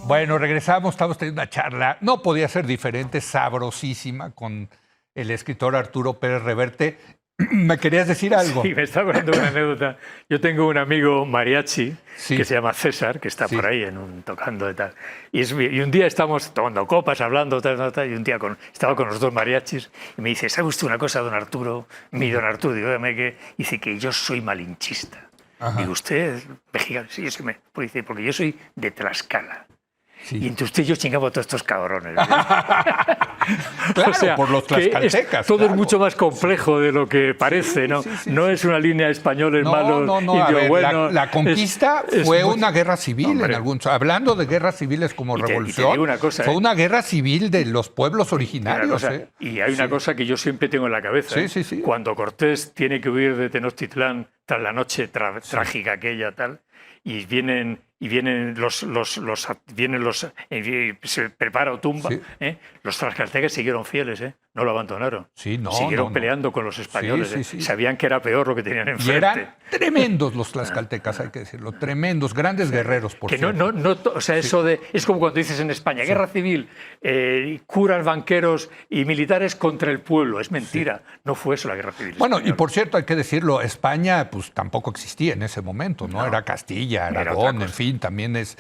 Speaker 1: Bueno, regresamos, estamos teniendo una charla, no podía ser diferente, sabrosísima, con el escritor Arturo Pérez Reverte. ¿Me querías decir algo?
Speaker 2: Sí, me estaba contando una anécdota. Yo tengo un amigo mariachi que se llama César, que está por ahí tocando y tal. Y un día estamos tomando copas, hablando, y un día estaba con los dos mariachis y me dice, ¿sabe usted una cosa, don Arturo? Don Arturo, digo, dice que yo soy malinchista.
Speaker 1: Ajá.
Speaker 2: Digo, ¿usted es mexicano? Sí, porque yo soy de Tlaxcala.
Speaker 1: Sí.
Speaker 2: Y entre usted y yo chingamos a todos estos cabrones.
Speaker 1: Claro, o sea, por los tlaxcaltecas.
Speaker 2: Todo es mucho más complejo de lo que parece, ¿no? No es una línea españoles malos, indio bueno.
Speaker 1: La conquista fue una guerra civil, hablando de guerras civiles como revolución.
Speaker 2: Te digo una cosa,
Speaker 1: fue una guerra civil de los pueblos originarios.
Speaker 2: Y hay una cosa que yo siempre tengo en la cabeza.
Speaker 1: Sí.
Speaker 2: Cuando Cortés tiene que huir de Tenochtitlán tras la noche trágica aquella, tal, y vienen se prepara o tumba,
Speaker 1: Sí.
Speaker 2: Los tlaxcaltecas siguieron fieles, no lo abandonaron.
Speaker 1: Sí, no,
Speaker 2: siguieron
Speaker 1: no, no.
Speaker 2: peleando con los españoles.
Speaker 1: Sí, sí, sí.
Speaker 2: Sabían que era peor lo que tenían
Speaker 1: Y
Speaker 2: enfrente.
Speaker 1: eran tremendos los tlaxcaltecas, hay que decirlo, tremendos, grandes guerreros, por
Speaker 2: Que
Speaker 1: cierto.
Speaker 2: o sea, eso de es como cuando dices en España, guerra civil, curas, banqueros y militares contra el pueblo. Es mentira, no fue eso la guerra civil
Speaker 1: Bueno, y
Speaker 2: española.
Speaker 1: por cierto, hay que decirlo, España pues tampoco existía en ese momento, ¿no? Era Castilla,
Speaker 2: Era
Speaker 1: Aragón,
Speaker 2: otra
Speaker 1: en
Speaker 2: cosa.
Speaker 1: fin, también es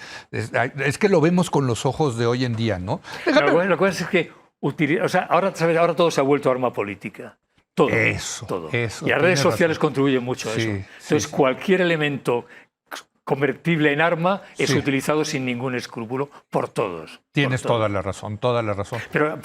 Speaker 1: que lo vemos con los ojos de hoy en día, ¿no?
Speaker 2: Lo que pasa es que o sea, ahora todo se ha vuelto arma política. Todo.
Speaker 1: Eso,
Speaker 2: todo.
Speaker 1: eso,
Speaker 2: Y las redes
Speaker 1: tienes
Speaker 2: sociales
Speaker 1: razón.
Speaker 2: contribuyen mucho a
Speaker 1: Sí,
Speaker 2: eso.
Speaker 1: sí,
Speaker 2: Entonces,
Speaker 1: sí.
Speaker 2: cualquier elemento convertible en arma es
Speaker 1: Sí.
Speaker 2: utilizado sin ningún escrúpulo por todos.
Speaker 1: Tienes
Speaker 2: por todos.
Speaker 1: toda la razón, toda la razón.
Speaker 2: Pero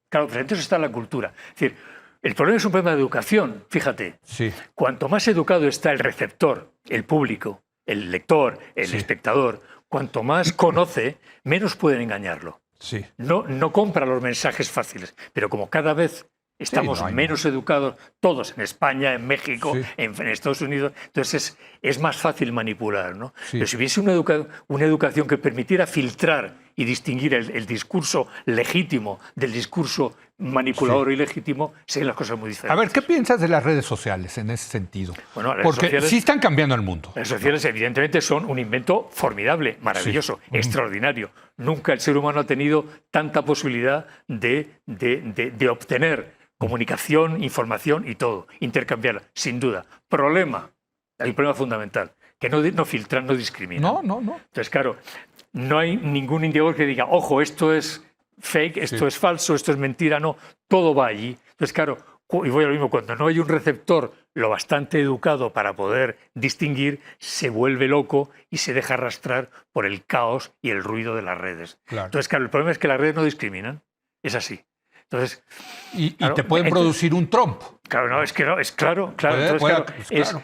Speaker 2: claro, frente a eso está la cultura. Es decir, el problema es un problema de educación, fíjate.
Speaker 1: Sí,
Speaker 2: Cuanto más educado está el receptor, el público, el lector, el
Speaker 1: Sí.
Speaker 2: espectador, cuanto más conoce, menos pueden engañarlo.
Speaker 1: sí.
Speaker 2: No compra los mensajes fáciles, pero como cada vez estamos
Speaker 1: no hay
Speaker 2: menos educados, todos en España, en México,
Speaker 1: Sí.
Speaker 2: en Estados Unidos, entonces es más fácil manipular, ¿no?
Speaker 1: Sí.
Speaker 2: Pero si hubiese una educación que permitiera filtrar y distinguir el discurso legítimo del discurso manipulador y legítimo, serían las cosas muy diferentes.
Speaker 1: A ver, ¿qué piensas de las redes sociales en ese sentido?
Speaker 2: Bueno, las redes
Speaker 1: Porque
Speaker 2: sociales-
Speaker 1: sí están cambiando el mundo.
Speaker 2: Las redes sociales, evidentemente, son un invento formidable, maravilloso, extraordinario. Nunca el ser humano ha tenido tanta posibilidad de obtener comunicación, información y todo, intercambiarla, sin duda. El problema fundamental, que no filtran, no discriminan.
Speaker 1: No.
Speaker 2: Entonces, claro, no hay ningún indicador que diga, ojo, esto es fake, esto es falso, esto es mentira, no, todo va allí. Entonces, claro, y voy a lo mismo, cuando no hay un receptor lo bastante educado para poder distinguir, se vuelve loco y se deja arrastrar por el caos y el ruido de las redes.
Speaker 1: Claro.
Speaker 2: Entonces, claro, el problema es que las redes no discriminan, es así. Entonces,
Speaker 1: Y
Speaker 2: claro,
Speaker 1: te pueden
Speaker 2: entonces-
Speaker 1: producir un Trump.
Speaker 2: claro, no, es que no, es claro. Entonces,
Speaker 1: Puede-
Speaker 2: claro,
Speaker 1: claro.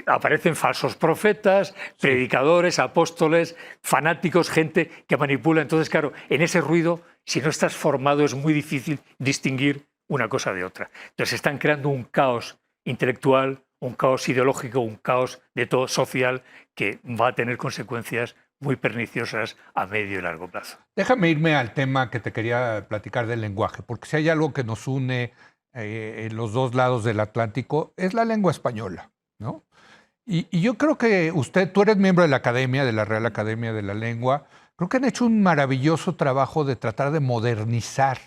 Speaker 2: aparecen falsos profetas, predicadores, apóstoles, fanáticos, gente que manipula. Entonces, claro, en ese ruido, si no estás formado, es muy difícil distinguir una cosa de otra. Entonces, están creando un caos intelectual, un caos ideológico, un caos de todo social que va a tener consecuencias muy perniciosas a medio y largo plazo.
Speaker 1: Déjame irme al tema que te quería platicar del lenguaje, porque si hay algo que nos une en los dos lados del Atlántico, es la lengua española, ¿no? Y yo creo que tú eres miembro de la Academia, de la Real Academia de la Lengua, creo que han hecho un maravilloso trabajo de tratar de modernizar,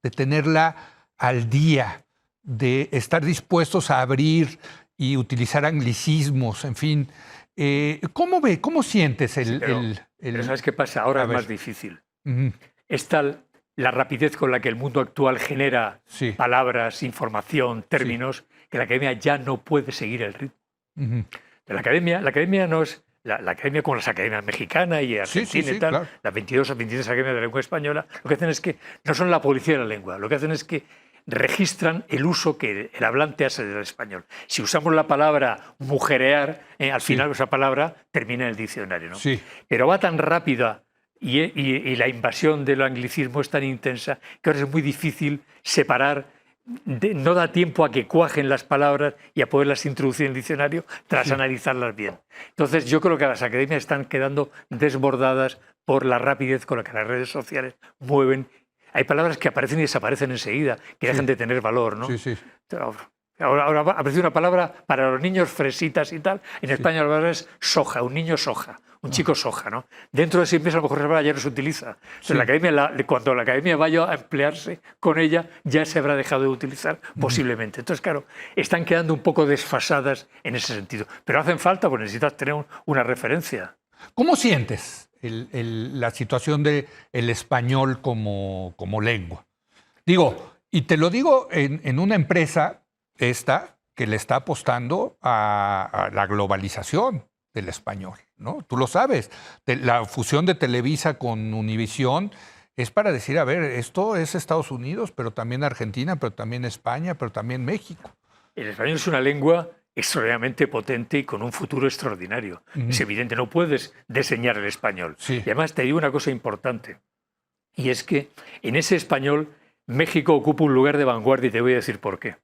Speaker 1: de tenerla al día, de estar dispuestos a abrir y utilizar anglicismos, en fin. ¿Cómo sientes
Speaker 2: Pero ¿sabes qué pasa? Ahora
Speaker 1: A
Speaker 2: es
Speaker 1: ver.
Speaker 2: más difícil.
Speaker 1: Ujú,
Speaker 2: Es tal la rapidez con la que el mundo actual genera
Speaker 1: Sí.
Speaker 2: palabras, información, términos, que la academia ya no puede seguir el ritmo.
Speaker 1: ujú.
Speaker 2: La academia no es la academia como las academias mexicanas y argentinas
Speaker 1: sí,
Speaker 2: y tal,
Speaker 1: claro.
Speaker 2: las 22 o 23 academias de la lengua española, lo que hacen es que no son la policía de la lengua, lo que hacen es que registran el uso que el hablante hace del español. Si usamos la palabra mujerear, al final esa palabra termina en el diccionario, ¿no?
Speaker 1: Sí.
Speaker 2: Pero va tan rápida y la invasión del anglicismo es tan intensa que ahora es muy difícil separar, no da tiempo a que cuajen las palabras y a poderlas introducir en el diccionario tras analizarlas bien. Entonces yo creo que las academias están quedando desbordadas por la rapidez con la que las redes sociales mueven. Hay palabras que aparecen y desaparecen enseguida, que dejan de tener valor, ¿no?
Speaker 1: Sí.
Speaker 2: Ahora ha aparecido una palabra para los niños fresitas y tal. En España la palabra es soja, un niño soja, un chico soja, ¿no? Dentro de 6 meses a lo mejor esa palabra ya no se utiliza. Entonces, la academia, cuando la academia vaya a emplearse con ella, ya se habrá dejado de utilizar posiblemente. Entonces, claro, están quedando un poco desfasadas en ese sentido. Pero hacen falta, porque necesitas tener una referencia.
Speaker 1: ¿Cómo sientes la situación del español como lengua? Digo, y te lo digo en una empresa que le está apostando a la globalización del español, ¿no? Tú lo sabes. La fusión de Televisa con Univisión es para decir, a ver, esto es Estados Unidos, pero también Argentina, pero también España, pero también México.
Speaker 2: El español es una lengua extraordinariamente potente y con un futuro extraordinario. Es evidente, no puedes diseñar el español.
Speaker 1: Sí.
Speaker 2: Y además te digo una cosa importante, y es que en ese español México ocupa un lugar de vanguardia y te voy a decir por qué.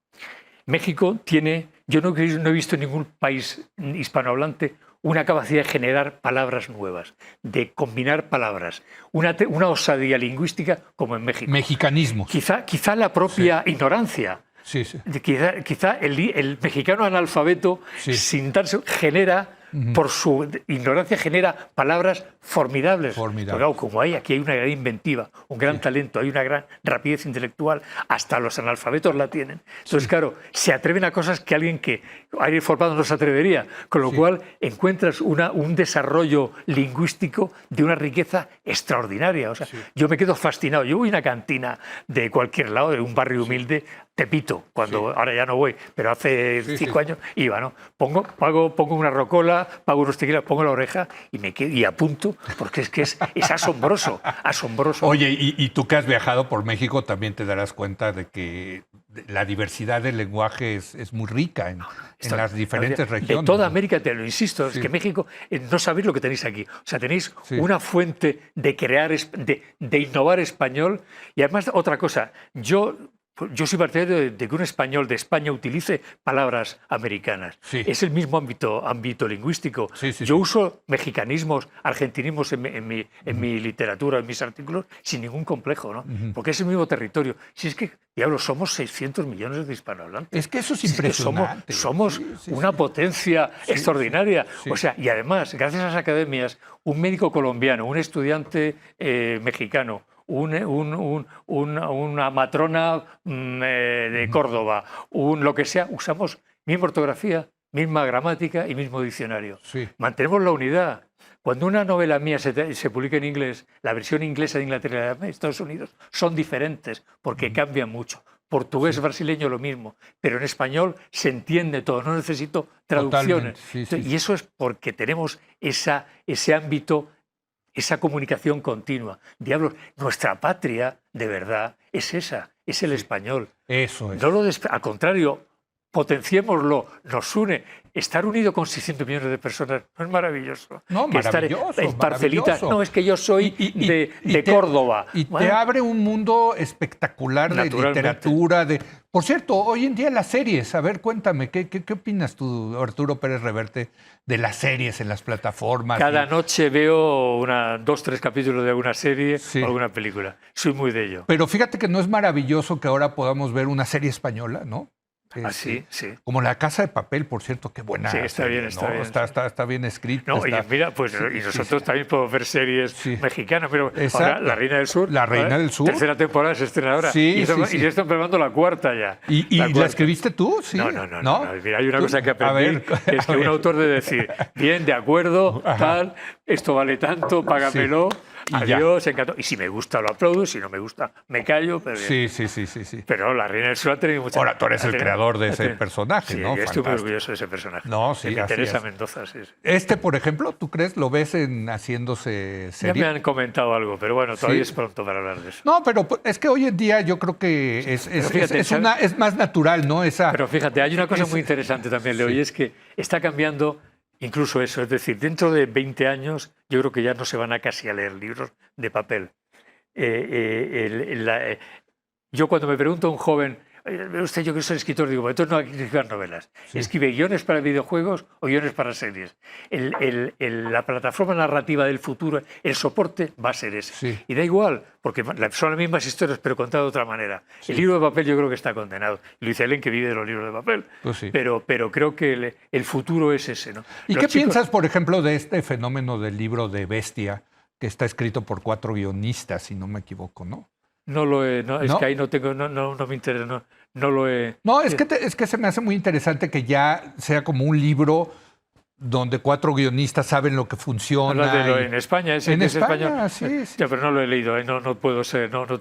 Speaker 2: México tiene, yo no he visto en ningún país hispanohablante una capacidad de generar palabras nuevas, de combinar palabras, una osadía lingüística como en México.
Speaker 1: Mexicanismos.
Speaker 2: Quizá la propia ignorancia.
Speaker 1: Sí, sí.
Speaker 2: Quizá el mexicano analfabeto, sin darse, genera, por su ignorancia, genera palabras formidables. Pero claro, como aquí hay una gran inventiva, un gran talento, hay una gran rapidez intelectual, hasta los analfabetos la tienen. Entonces, claro, se atreven a cosas que alguien que aire formado no se atrevería, con lo cual encuentras un desarrollo lingüístico de una riqueza extraordinaria. O sea, yo me quedo fascinado. Yo voy a una cantina de cualquier lado, de un barrio humilde, Tepito, cuando ahora ya no voy, pero hace 5 años iba, ¿no? Pongo una rocola, pago unos tequilas, pongo la oreja y me quedo y apunto, porque es asombroso, asombroso.
Speaker 1: Oye, y tú que has viajado por México también te darás cuenta de que la diversidad del lenguaje es muy rica en las diferentes regiones.
Speaker 2: De toda América, te lo insisto, es que México, no sabéis lo que tenéis aquí. O sea, tenéis una fuente de crear, de innovar español. Y además, otra cosa, yo soy partidario de que un español de España utilice palabras americanas. Es el mismo ámbito lingüístico. Yo uso mexicanismos, argentinismos en mi literatura, en mis artículos, sin ningún complejo, ¿no? Porque es el mismo territorio. Si es que, diablo, somos 600 millones de hispanohablantes.
Speaker 1: Es que eso es impresionante.
Speaker 2: Somos una potencia extraordinaria. O sea, y además, gracias a las academias, un médico colombiano, un estudiante mexicano, una matrona de Córdoba, lo que sea, usamos misma ortografía, misma gramática y mismo diccionario. Mantenemos la unidad. Cuando una novela mía se publica en inglés, la versión inglesa de Inglaterra y la de Estados Unidos son diferentes porque cambian mucho. Portugués, brasileño, lo mismo. Pero en español se entiende todo, no necesito traducciones. Y eso es porque tenemos ese ámbito, esa comunicación continua. Diablos, nuestra patria, de verdad, es esa, es el español.
Speaker 1: Eso es.
Speaker 2: Al contrario, potenciémoslo, nos une. Estar unido con 600 millones de personas no es maravilloso.
Speaker 1: No, maravilloso.
Speaker 2: Estar en parcelitas. No, es que yo soy de Córdoba.
Speaker 1: Y te abre un mundo espectacular de literatura. Por cierto, hoy en día las series, a ver, cuéntame, ¿qué opinas tú, Arturo Pérez Reverte, de las series en las plataformas?
Speaker 2: Cada noche veo 2, 3 capítulos de alguna serie o alguna película. Soy muy de ello.
Speaker 1: Pero fíjate que no es maravilloso que ahora podamos ver una serie española, ¿no?
Speaker 2: Sí.
Speaker 1: Como La Casa de Papel, por cierto, qué buena.
Speaker 2: Sí, está bien.
Speaker 1: Está bien escrita.
Speaker 2: No, y mira, pues y nosotros también podemos ver series mexicanas, pero ahora La Reina del Sur.
Speaker 1: La Reina del Sur.
Speaker 2: Tercera temporada se estrena ahora. Y ya están preparando la cuarta ya.
Speaker 1: ¿Y la escribiste tú? Sí.
Speaker 2: No. Mira, hay una cosa que aprendí, que es que un autor debe decir, bien, de acuerdo, tal, esto vale tanto, págamelo. Adiós, encantó. Y si me gusta lo aplaudo, si no me gusta me callo. Pero
Speaker 1: sí.
Speaker 2: Pero La Reina del Sur ha tenido mucha...
Speaker 1: Ahora, tú eres el creador de ese personaje, ¿no?
Speaker 2: Yo estoy muy orgulloso de ese personaje.
Speaker 1: De
Speaker 2: Teresa Mendoza,
Speaker 1: por ejemplo, ¿tú crees, lo ves haciéndose serie?
Speaker 2: Ya me han comentado algo, pero bueno, todavía es pronto para hablar de eso.
Speaker 1: No, pero es que hoy en día yo creo que es más natural, ¿no?
Speaker 2: Pero fíjate, hay una cosa muy interesante también, Leo, y es que está cambiando... Incluso eso, es decir, dentro de 20 años yo creo que ya no se van a casi a leer libros de papel. Yo cuando me pregunto a un joven, usted, yo que soy escritor, digo, entonces no hay que escribir novelas. ¿Escribe guiones para videojuegos o guiones para series? La plataforma narrativa del futuro, el soporte va a ser ese. Y da igual, porque son las mismas historias, pero contadas de otra manera. El libro de papel yo creo que está condenado. Lo dice Ellen, que vive de los libros de papel. Pero creo que el futuro es ese, ¿no?
Speaker 1: ¿Y qué piensas, por ejemplo, de este fenómeno del libro de Bestia, que está escrito por 4 guionistas, si no me equivoco, ¿no?
Speaker 2: No lo he, es que ahí no me interesa, no lo he...
Speaker 1: No, es que se me hace muy interesante que ya sea como un libro donde 4 guionistas saben lo que funciona.
Speaker 2: En España,
Speaker 1: en España, sí.
Speaker 2: Ya, pero no lo he leído, no puedo ser, no me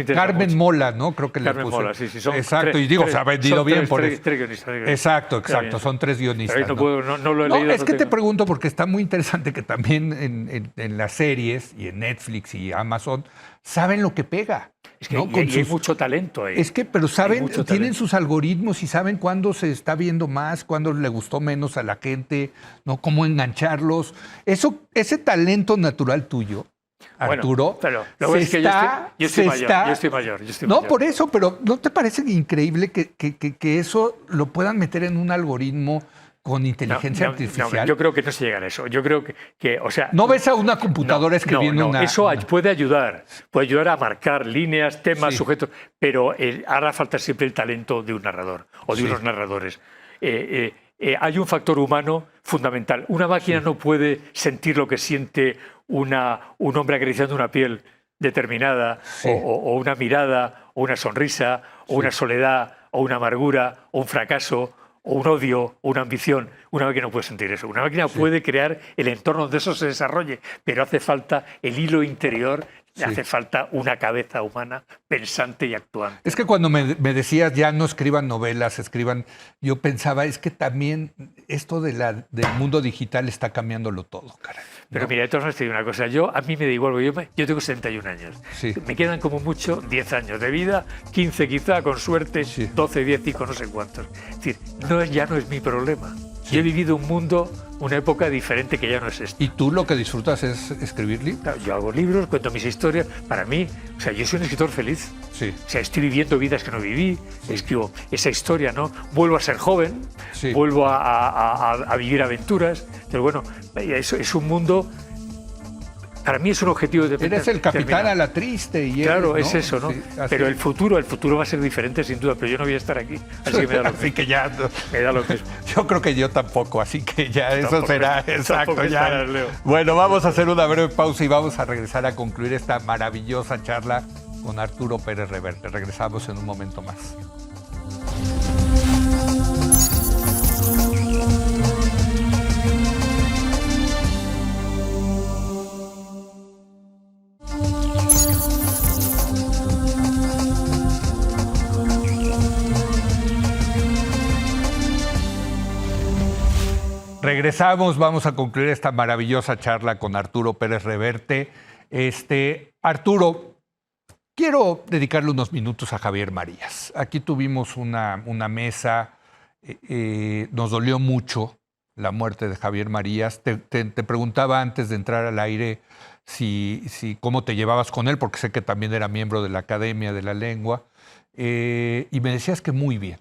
Speaker 2: interesa
Speaker 1: Carmen
Speaker 2: mucho.
Speaker 1: Mola, ¿no? Creo que
Speaker 2: Carmen
Speaker 1: le puse.
Speaker 2: Mola, sí. Son
Speaker 1: exacto, y digo, se ha vendido bien por eso.
Speaker 2: 3 guionistas.
Speaker 1: Exacto, son 3 guionistas.
Speaker 2: Pero ahí no lo he leído.
Speaker 1: Es que te pregunto porque está muy interesante que también en las series y en Netflix y Amazon saben lo que pega.
Speaker 2: Es que hay mucho talento ahí.
Speaker 1: Es que, pero tienen sus algoritmos y saben cuándo se está viendo más, cuándo le gustó menos a la gente, ¿no? Cómo engancharlos. Ese talento natural tuyo Arturo,
Speaker 2: bueno, pero luego es que yo estoy mayor.
Speaker 1: No, por eso, pero ¿no te parece increíble que eso lo puedan meter en un algoritmo con inteligencia artificial?
Speaker 2: Yo creo que no se llega a eso. Yo creo o sea,
Speaker 1: no ves a una computadora escribiendo una...
Speaker 2: Eso puede ayudar a marcar líneas, temas, sujetos, pero hará falta siempre el talento de un narrador o de unos narradores. Hay un factor humano fundamental. Una máquina no puede sentir lo que siente un hombre acariciando una piel determinada, o una mirada, o una sonrisa, o una soledad, o una amargura, o un fracaso, o un odio, o una ambición. Una máquina no puede sentir eso. Una máquina puede crear el entorno donde eso se desarrolle, pero hace falta el hilo interior, hace falta una cabeza humana pensante y actuante.
Speaker 1: Es que cuando me decías ya no escriban novelas, escriban, yo pensaba, es que también esto del mundo digital está cambiándolo todo, caray.
Speaker 2: Pero mira, de todas maneras te digo una cosa, a mí me da igual, yo tengo 71 años, me quedan como mucho 10 años de vida, 15 quizá, con suerte, 12, 10 y con no sé cuántos. Es decir, ya no es mi problema. Yo he vivido un mundo, una época diferente que ya no es esta.
Speaker 1: ¿Y tú lo que disfrutas es escribir libros?
Speaker 2: Claro, yo hago libros, cuento mis historias. Para mí, o sea, yo soy un escritor feliz.
Speaker 1: Sí.
Speaker 2: O sea, estoy viviendo vidas que no viví, escribo esa historia, ¿no? Vuelvo a ser joven, vuelvo a vivir aventuras. Pero bueno, eso es un mundo... Para mí es un objetivo de...
Speaker 1: Eres el capitán a la triste. Y
Speaker 2: claro,
Speaker 1: eres,
Speaker 2: es eso, ¿no? Sí, pero el futuro va a ser diferente sin duda, pero yo no voy a estar aquí. Así que me da lo mismo.
Speaker 1: Que ya...
Speaker 2: Me da lo mismo.
Speaker 1: Yo creo que yo tampoco, así que ya eso será exacto. Ya.
Speaker 2: Leo.
Speaker 1: Bueno, vamos a hacer una breve pausa y vamos a regresar a concluir esta maravillosa charla con Arturo Pérez Reverte. Regresamos en un momento más. Regresamos, vamos a concluir esta maravillosa charla con Arturo Pérez Reverte. Arturo, quiero dedicarle unos minutos a Javier Marías. Aquí tuvimos una mesa, nos dolió mucho la muerte de Javier Marías. Te preguntaba antes de entrar al aire cómo te llevabas con él, porque sé que también era miembro de la Academia de la Lengua, y me decías que muy bien.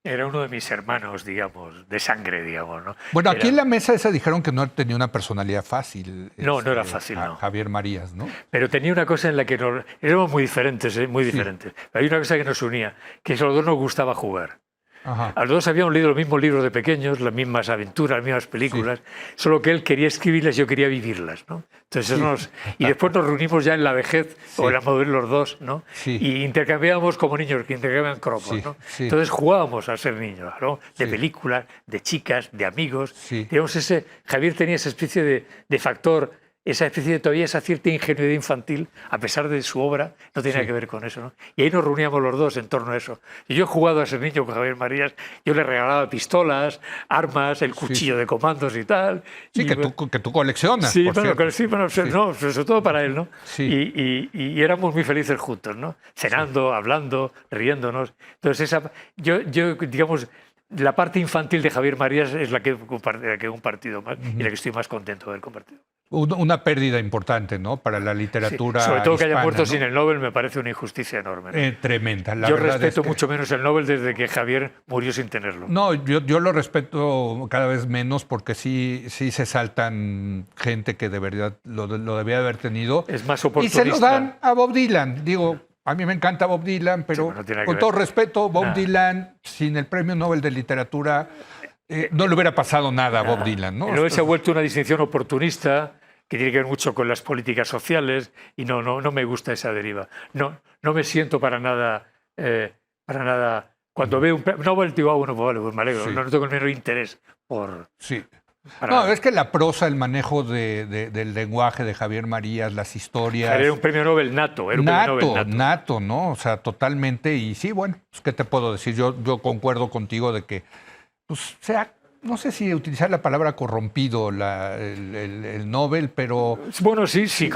Speaker 2: Era uno de mis hermanos, digamos, de sangre, digamos, ¿no?
Speaker 1: Bueno, aquí en la mesa esa dijeron que no tenía una personalidad fácil.
Speaker 2: No era fácil, no.
Speaker 1: Javier Marías, ¿no?
Speaker 2: Pero tenía una cosa en la que éramos muy diferentes, muy diferentes. Pero hay una cosa que nos unía, que a los dos nos gustaba jugar.
Speaker 1: Ajá.
Speaker 2: A los dos habíamos leído los mismos libros de pequeños, las mismas aventuras, las mismas películas, solo que él quería escribirlas y yo quería vivirlas, ¿no? Entonces y después nos reunimos ya en la vejez o en la madurez los dos, ¿no? Y intercambiábamos como niños que intercambian cromos, ¿no? Entonces jugábamos a ser niños, ¿no? De películas, de chicas, de amigos. Digamos, Javier tenía esa especie de factor, esa especie de todavía esa cierta ingenuidad infantil, a pesar de su obra, no tenía que ver con eso, ¿no? Y ahí nos reuníamos los dos en torno a eso. Y yo he jugado a ser niño con Javier Marías, yo le regalaba pistolas, armas, el cuchillo de comandos y tal.
Speaker 1: Sí, que tú coleccionas.
Speaker 2: Sí, bueno, sobre todo para él, ¿no? Y éramos muy felices juntos, ¿no? Cenando, hablando, riéndonos. Entonces, yo digamos, la parte infantil de Javier Marías es la que he compartido más y la que estoy más contento de haber compartido.
Speaker 1: Una pérdida importante, ¿no? Para la literatura
Speaker 2: sobre todo
Speaker 1: hispana,
Speaker 2: que haya muerto, ¿no?
Speaker 1: sin
Speaker 2: el Nobel me parece una injusticia enorme, ¿no?
Speaker 1: Tremenda.
Speaker 2: Yo respeto mucho menos el Nobel desde que Javier murió sin tenerlo.
Speaker 1: No, yo lo respeto cada vez menos porque sí se saltan gente que de verdad lo debía haber tenido.
Speaker 2: Es más oportunista.
Speaker 1: Y se lo dan a Bob Dylan. Digo, a mí me encanta Bob Dylan, pero con todo respeto, Bob Dylan, sin el Premio Nobel de Literatura, no le hubiera pasado nada a Bob Dylan, ¿no?
Speaker 2: El Nobel se ha vuelto una distinción oportunista que tiene que ver mucho con las políticas sociales y no me gusta esa deriva. No me siento para nada cuando veo un Nobel digo, bueno, pues me alegro, no tengo el menor interés por...
Speaker 1: Sí. No, es que la prosa, el manejo del lenguaje de Javier Marías, las historias...
Speaker 2: Era un premio Nobel nato.
Speaker 1: Nato, ¿no? O sea, totalmente. Y sí, bueno, pues, ¿qué te puedo decir? Yo concuerdo contigo de que, pues, no sé si utilizar la palabra corrompido el Nobel, pero...
Speaker 2: Bueno, si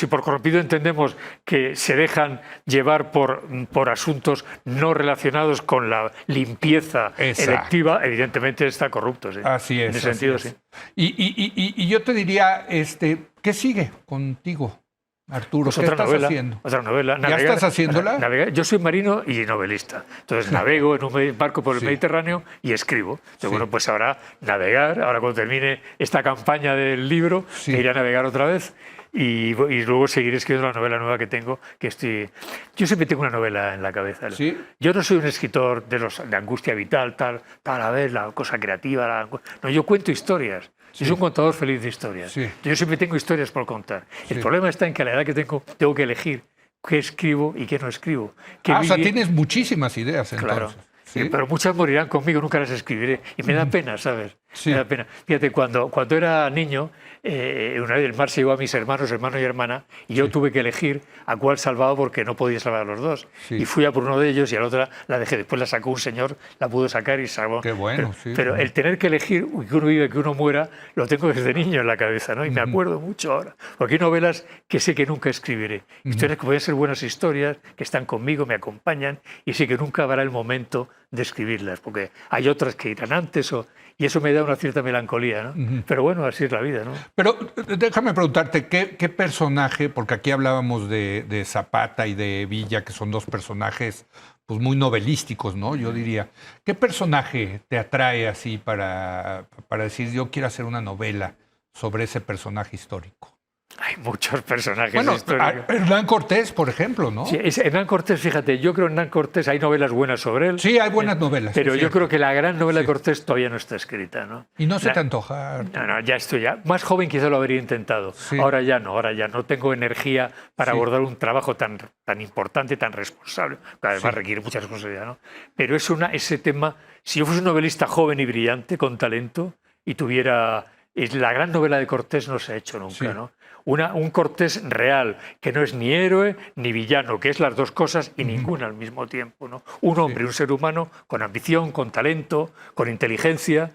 Speaker 2: por corrompido entendemos que se dejan llevar por asuntos no relacionados con la limpieza electiva, evidentemente está corrupto. ¿Sí?
Speaker 1: Así es.
Speaker 2: En ese sentido, sí.
Speaker 1: Y yo te diría, ¿qué sigue contigo? Arturo,
Speaker 2: Pues
Speaker 1: ¿qué estás haciendo?
Speaker 2: Otra novela.
Speaker 1: ¿Ya estás haciéndola?
Speaker 2: Yo soy marino y novelista. Entonces navego en un barco por el Mediterráneo y escribo. Entonces, bueno, pues ahora navegar, ahora cuando termine esta campaña del libro, me iré a navegar otra vez y luego seguiré escribiendo la novela nueva que tengo, que estoy... Yo siempre tengo una novela en la cabeza.
Speaker 1: ¿Sí?
Speaker 2: Yo no soy un escritor de angustia vital, tal, a ver, la cosa creativa. No, yo cuento historias. Soy un contador feliz de historias.
Speaker 1: Sí.
Speaker 2: Yo siempre tengo historias por contar. El problema está en que a la edad que tengo que elegir qué escribo y qué no escribo.
Speaker 1: O sea, tienes muchísimas ideas entonces.
Speaker 2: Claro.
Speaker 1: ¿Sí?
Speaker 2: Pero muchas morirán conmigo, nunca las escribiré. Y me da pena, ¿sabes?
Speaker 1: Sí.
Speaker 2: Me da pena. Fíjate, cuando era niño, una vez el mar se llevó a mis hermanos, hermano y hermana, y yo tuve que elegir a cuál salvaba porque no podía salvar a los dos.
Speaker 1: Sí.
Speaker 2: Y fui a por uno de ellos y a la otra la dejé. Después la sacó un señor, la pudo sacar y salvó.
Speaker 1: Qué bueno,
Speaker 2: pero el tener que elegir que uno vive, que uno muera, lo tengo desde niño en la cabeza, ¿no? Y me acuerdo mucho ahora. Porque hay novelas que sé que nunca escribiré. Historias que pueden ser buenas historias, que están conmigo, me acompañan, y sé que nunca habrá el momento de escribirlas, porque hay otras que irán antes y eso me da una cierta melancolía, ¿no? Pero bueno, así es la vida, ¿no?
Speaker 1: Pero déjame preguntarte, ¿qué personaje, porque aquí hablábamos de Zapata y de Villa, que son dos personajes pues muy novelísticos, ¿no? Yo diría, ¿qué personaje te atrae así para decir yo quiero hacer una novela sobre ese personaje histórico?
Speaker 2: Hay muchos personajes
Speaker 1: históricos. Hernán Cortés, por ejemplo, ¿no?
Speaker 2: Sí, Hernán Cortés, fíjate, yo creo que Hernán Cortés, hay novelas buenas sobre él.
Speaker 1: Sí, hay buenas novelas.
Speaker 2: Pero yo creo que la gran novela de Cortés todavía no está escrita, ¿no?
Speaker 1: Y no se te antoja.
Speaker 2: No, ya estoy ya. Más joven quizá lo habría intentado. Sí. Ahora ya no tengo energía para abordar un trabajo tan importante, tan responsable, que además requiere mucha responsabilidad, ¿no? Pero ese tema, si yo fuese un novelista joven y brillante, con talento, y tuviera... La gran novela de Cortés no se ha hecho nunca, ¿no? Un Cortés real, que no es ni héroe ni villano, que es las dos cosas y ninguna al mismo tiempo, ¿no? Un hombre, un ser humano con ambición, con talento, con inteligencia,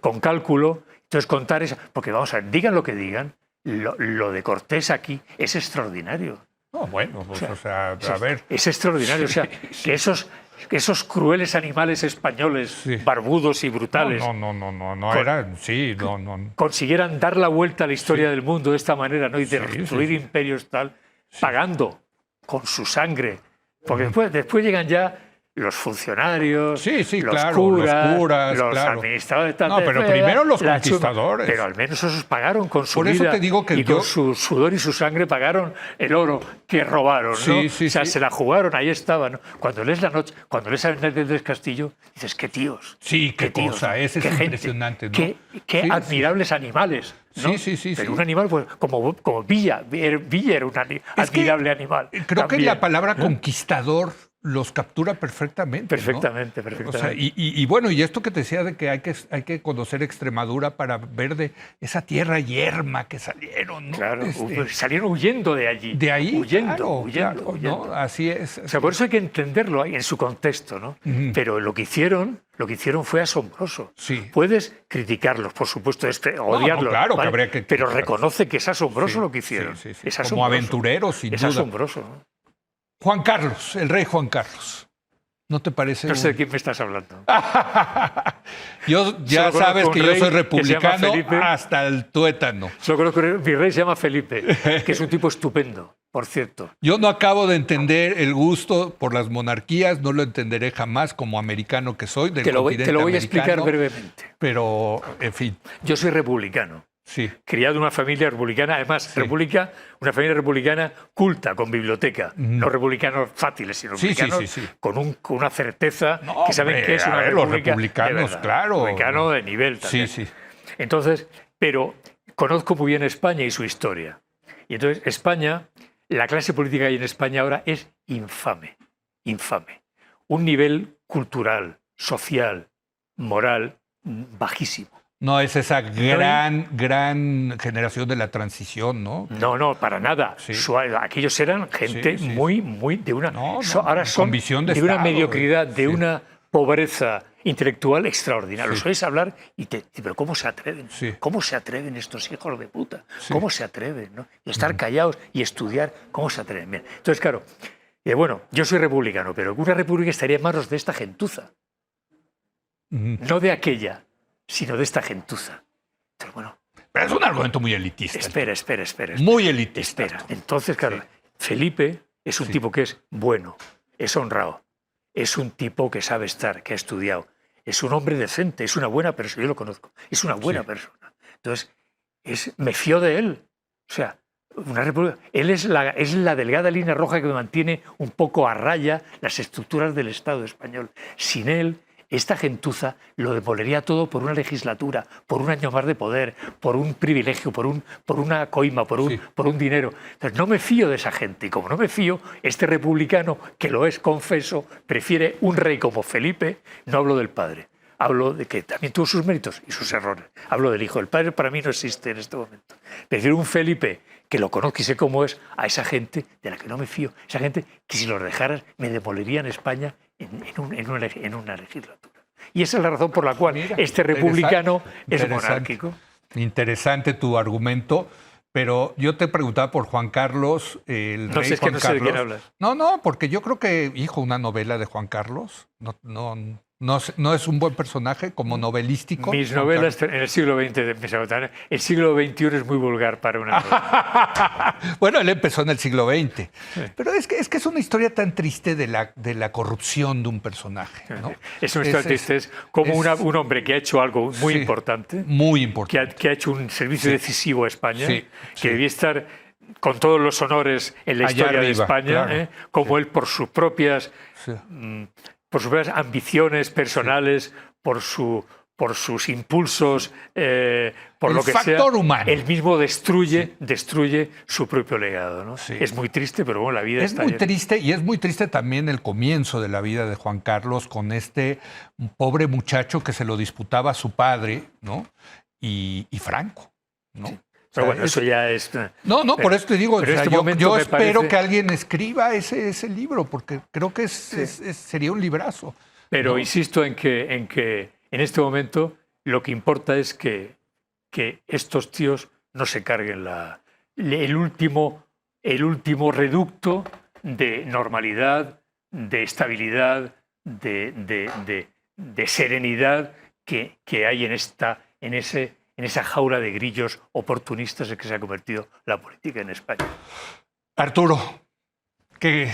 Speaker 2: con cálculo. Entonces contar eso, porque vamos a ver, digan lo que digan, lo de Cortés aquí es extraordinario.
Speaker 1: No, bueno, pues, a ver.
Speaker 2: Es extraordinario, o sea, que esos crueles animales españoles, barbudos y brutales, consiguieran dar la vuelta a la historia del mundo de esta manera, ¿no? Y destruir imperios tal, pagando con su sangre. Porque después llegan ya los funcionarios, los curas, los administradores.
Speaker 1: No, pero primero los conquistadores.
Speaker 2: Pero al menos esos pagaron con su vida.
Speaker 1: Por eso te digo que
Speaker 2: con su sudor y su sangre pagaron el oro que robaron, ¿no? Se la jugaron, ahí estaban, ¿no? Cuando lees La Noche, cuando lees a Hernández del Castillo, dices, qué tíos.
Speaker 1: Sí, qué cosa, ¿no? Ese es impresionante, ¿no?
Speaker 2: Qué admirables animales, ¿no? Pero un animal pues, como Villa era un admirable animal.
Speaker 1: Creo que la palabra conquistador los captura perfectamente.
Speaker 2: Perfectamente.
Speaker 1: O sea, y bueno, y esto que te decía de que hay que conocer Extremadura para ver de esa tierra yerma que salieron, ¿no?
Speaker 2: Claro, salieron huyendo de allí.
Speaker 1: De ahí,
Speaker 2: huyendo.
Speaker 1: ¿no? Así es.
Speaker 2: O sea, por eso hay que entenderlo en su contexto, ¿no? Pero lo que hicieron fue asombroso.
Speaker 1: Sí.
Speaker 2: Puedes criticarlos, por supuesto, odiarlos.
Speaker 1: No, claro,
Speaker 2: ¿vale?
Speaker 1: que habría que
Speaker 2: pero reconoce que es asombroso lo que hicieron.
Speaker 1: Sí.
Speaker 2: Es
Speaker 1: asombroso. Como aventureros, sin duda.
Speaker 2: Es asombroso, ¿no?
Speaker 1: Juan Carlos, el rey Juan Carlos. ¿No te parece?
Speaker 2: No sé de quién me estás hablando.
Speaker 1: Ya sabes que yo soy republicano hasta el tuétano.
Speaker 2: Solo conozco que mi rey se llama Felipe, que es un tipo estupendo, por cierto.
Speaker 1: Yo no acabo de entender el gusto por las monarquías, no lo entenderé jamás como americano que soy del continente
Speaker 2: Te lo voy a
Speaker 1: americano,
Speaker 2: explicar brevemente.
Speaker 1: Pero, en fin.
Speaker 2: Yo soy republicano.
Speaker 1: Sí.
Speaker 2: Criado en una familia republicana, además, una familia republicana culta, con biblioteka. No republicanos fáciles, sino republicanos con una certeza que saben que es una república.
Speaker 1: Los republicanos, claro.
Speaker 2: Republicano de nivel también.
Speaker 1: Sí.
Speaker 2: Entonces, pero conozco muy bien España y su historia. Y entonces, España, la clase política que hay en España ahora es infame. Un nivel cultural, social, moral, bajísimo.
Speaker 1: No es esa gran generación de la transición, ¿no?
Speaker 2: No, para nada. Aquellos eran gente muy de una... ahora son de una mediocridad, de una pobreza intelectual extraordinaria. Los oís hablar y pero ¿cómo se atreven? ¿Cómo se atreven estos hijos de puta? ¿Cómo se atreven? ¿No? Y estar callados y estudiar, ¿cómo se atreven? Bien. Entonces, claro, bueno, yo soy republicano, pero una república estaría en manos de esta gentuza. No de aquella, sino de esta gentuza. Entonces, bueno,
Speaker 1: Pero es un argumento muy elitista.
Speaker 2: Espera.
Speaker 1: Muy elitista.
Speaker 2: Espera. Entonces, claro, sí. Felipe es un tipo que es bueno, es honrado, es un tipo que sabe estar, que ha estudiado, es un hombre decente, es una buena persona, yo lo conozco, es una buena persona. Entonces, me fío de él. O sea, una república. Él es la delgada línea roja que mantiene un poco a raya las estructuras del Estado español. Sin él, esta gentuza lo demolería todo por una legislatura, por un año más de poder, por un privilegio, por una coima, por un dinero. Entonces, no me fío de esa gente. Y como no me fío, este republicano, que lo es, confeso, prefiere un rey como Felipe. No hablo del padre. Hablo de que también tuvo sus méritos y sus errores. Hablo del hijo. El padre para mí no existe en este momento. Prefiero un Felipe que lo conozco y sé cómo es, a esa gente de la que no me fío. Esa gente que si los dejaras me demoliría en España en una legislatura. Y esa es la razón por la cual este republicano es monárquico.
Speaker 1: Interesante tu argumento. Pero yo te preguntaba por Juan Carlos, el rey Juan Carlos.
Speaker 2: No sé de quién hablas.
Speaker 1: No, porque yo creo que, hijo, una novela de Juan Carlos no es un buen personaje como novelístico.
Speaker 2: Mis novelas en el siglo XX, el siglo XXI es muy vulgar para una novela.
Speaker 1: Bueno, él empezó en el siglo XX. Pero es que es una historia tan triste de la corrupción de un personaje, ¿no?
Speaker 2: Es una historia triste, es como un hombre que ha hecho algo muy importante.
Speaker 1: Muy importante.
Speaker 2: Que ha hecho un servicio decisivo a España, que debía estar con todos los honores en la historia de España, claro, como él por sus propias... por sus propias ambiciones personales, por sus impulsos, por lo que sea. El
Speaker 1: factor humano.
Speaker 2: Él mismo destruye su propio legado, ¿no? Sí. Es muy triste, pero bueno, la vida está
Speaker 1: muy triste, y es muy triste también el comienzo de la vida de Juan Carlos con este pobre muchacho que se lo disputaba a su padre, ¿no? Y Franco, ¿no?
Speaker 2: Sí. Pero bueno, eso ya es...
Speaker 1: por eso te digo, o sea, yo espero que alguien escriba ese libro, porque creo que sería un librazo.
Speaker 2: Pero insisto en que en este momento lo que importa es que estos tíos no se carguen el último reducto de normalidad, de estabilidad, de serenidad que hay en esa jaula de grillos oportunistas en que se ha convertido la política en España.
Speaker 1: Arturo, qué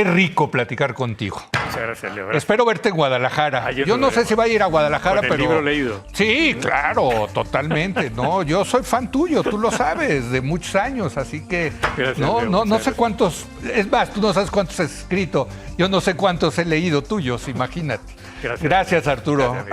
Speaker 1: rico platicar contigo.
Speaker 2: Muchas gracias, Leo.
Speaker 1: Espero verte en Guadalajara. Yo no sé si va a ir a Guadalajara, pero...
Speaker 2: el libro leído.
Speaker 1: Sí, claro, totalmente. No, yo soy fan tuyo, tú lo sabes, de muchos años, así que...
Speaker 2: Gracias,
Speaker 1: no sé cuántos... Es más, tú no sabes cuántos has escrito. Yo no sé cuántos he leído tuyos, imagínate. Gracias, Arturo. Gracias,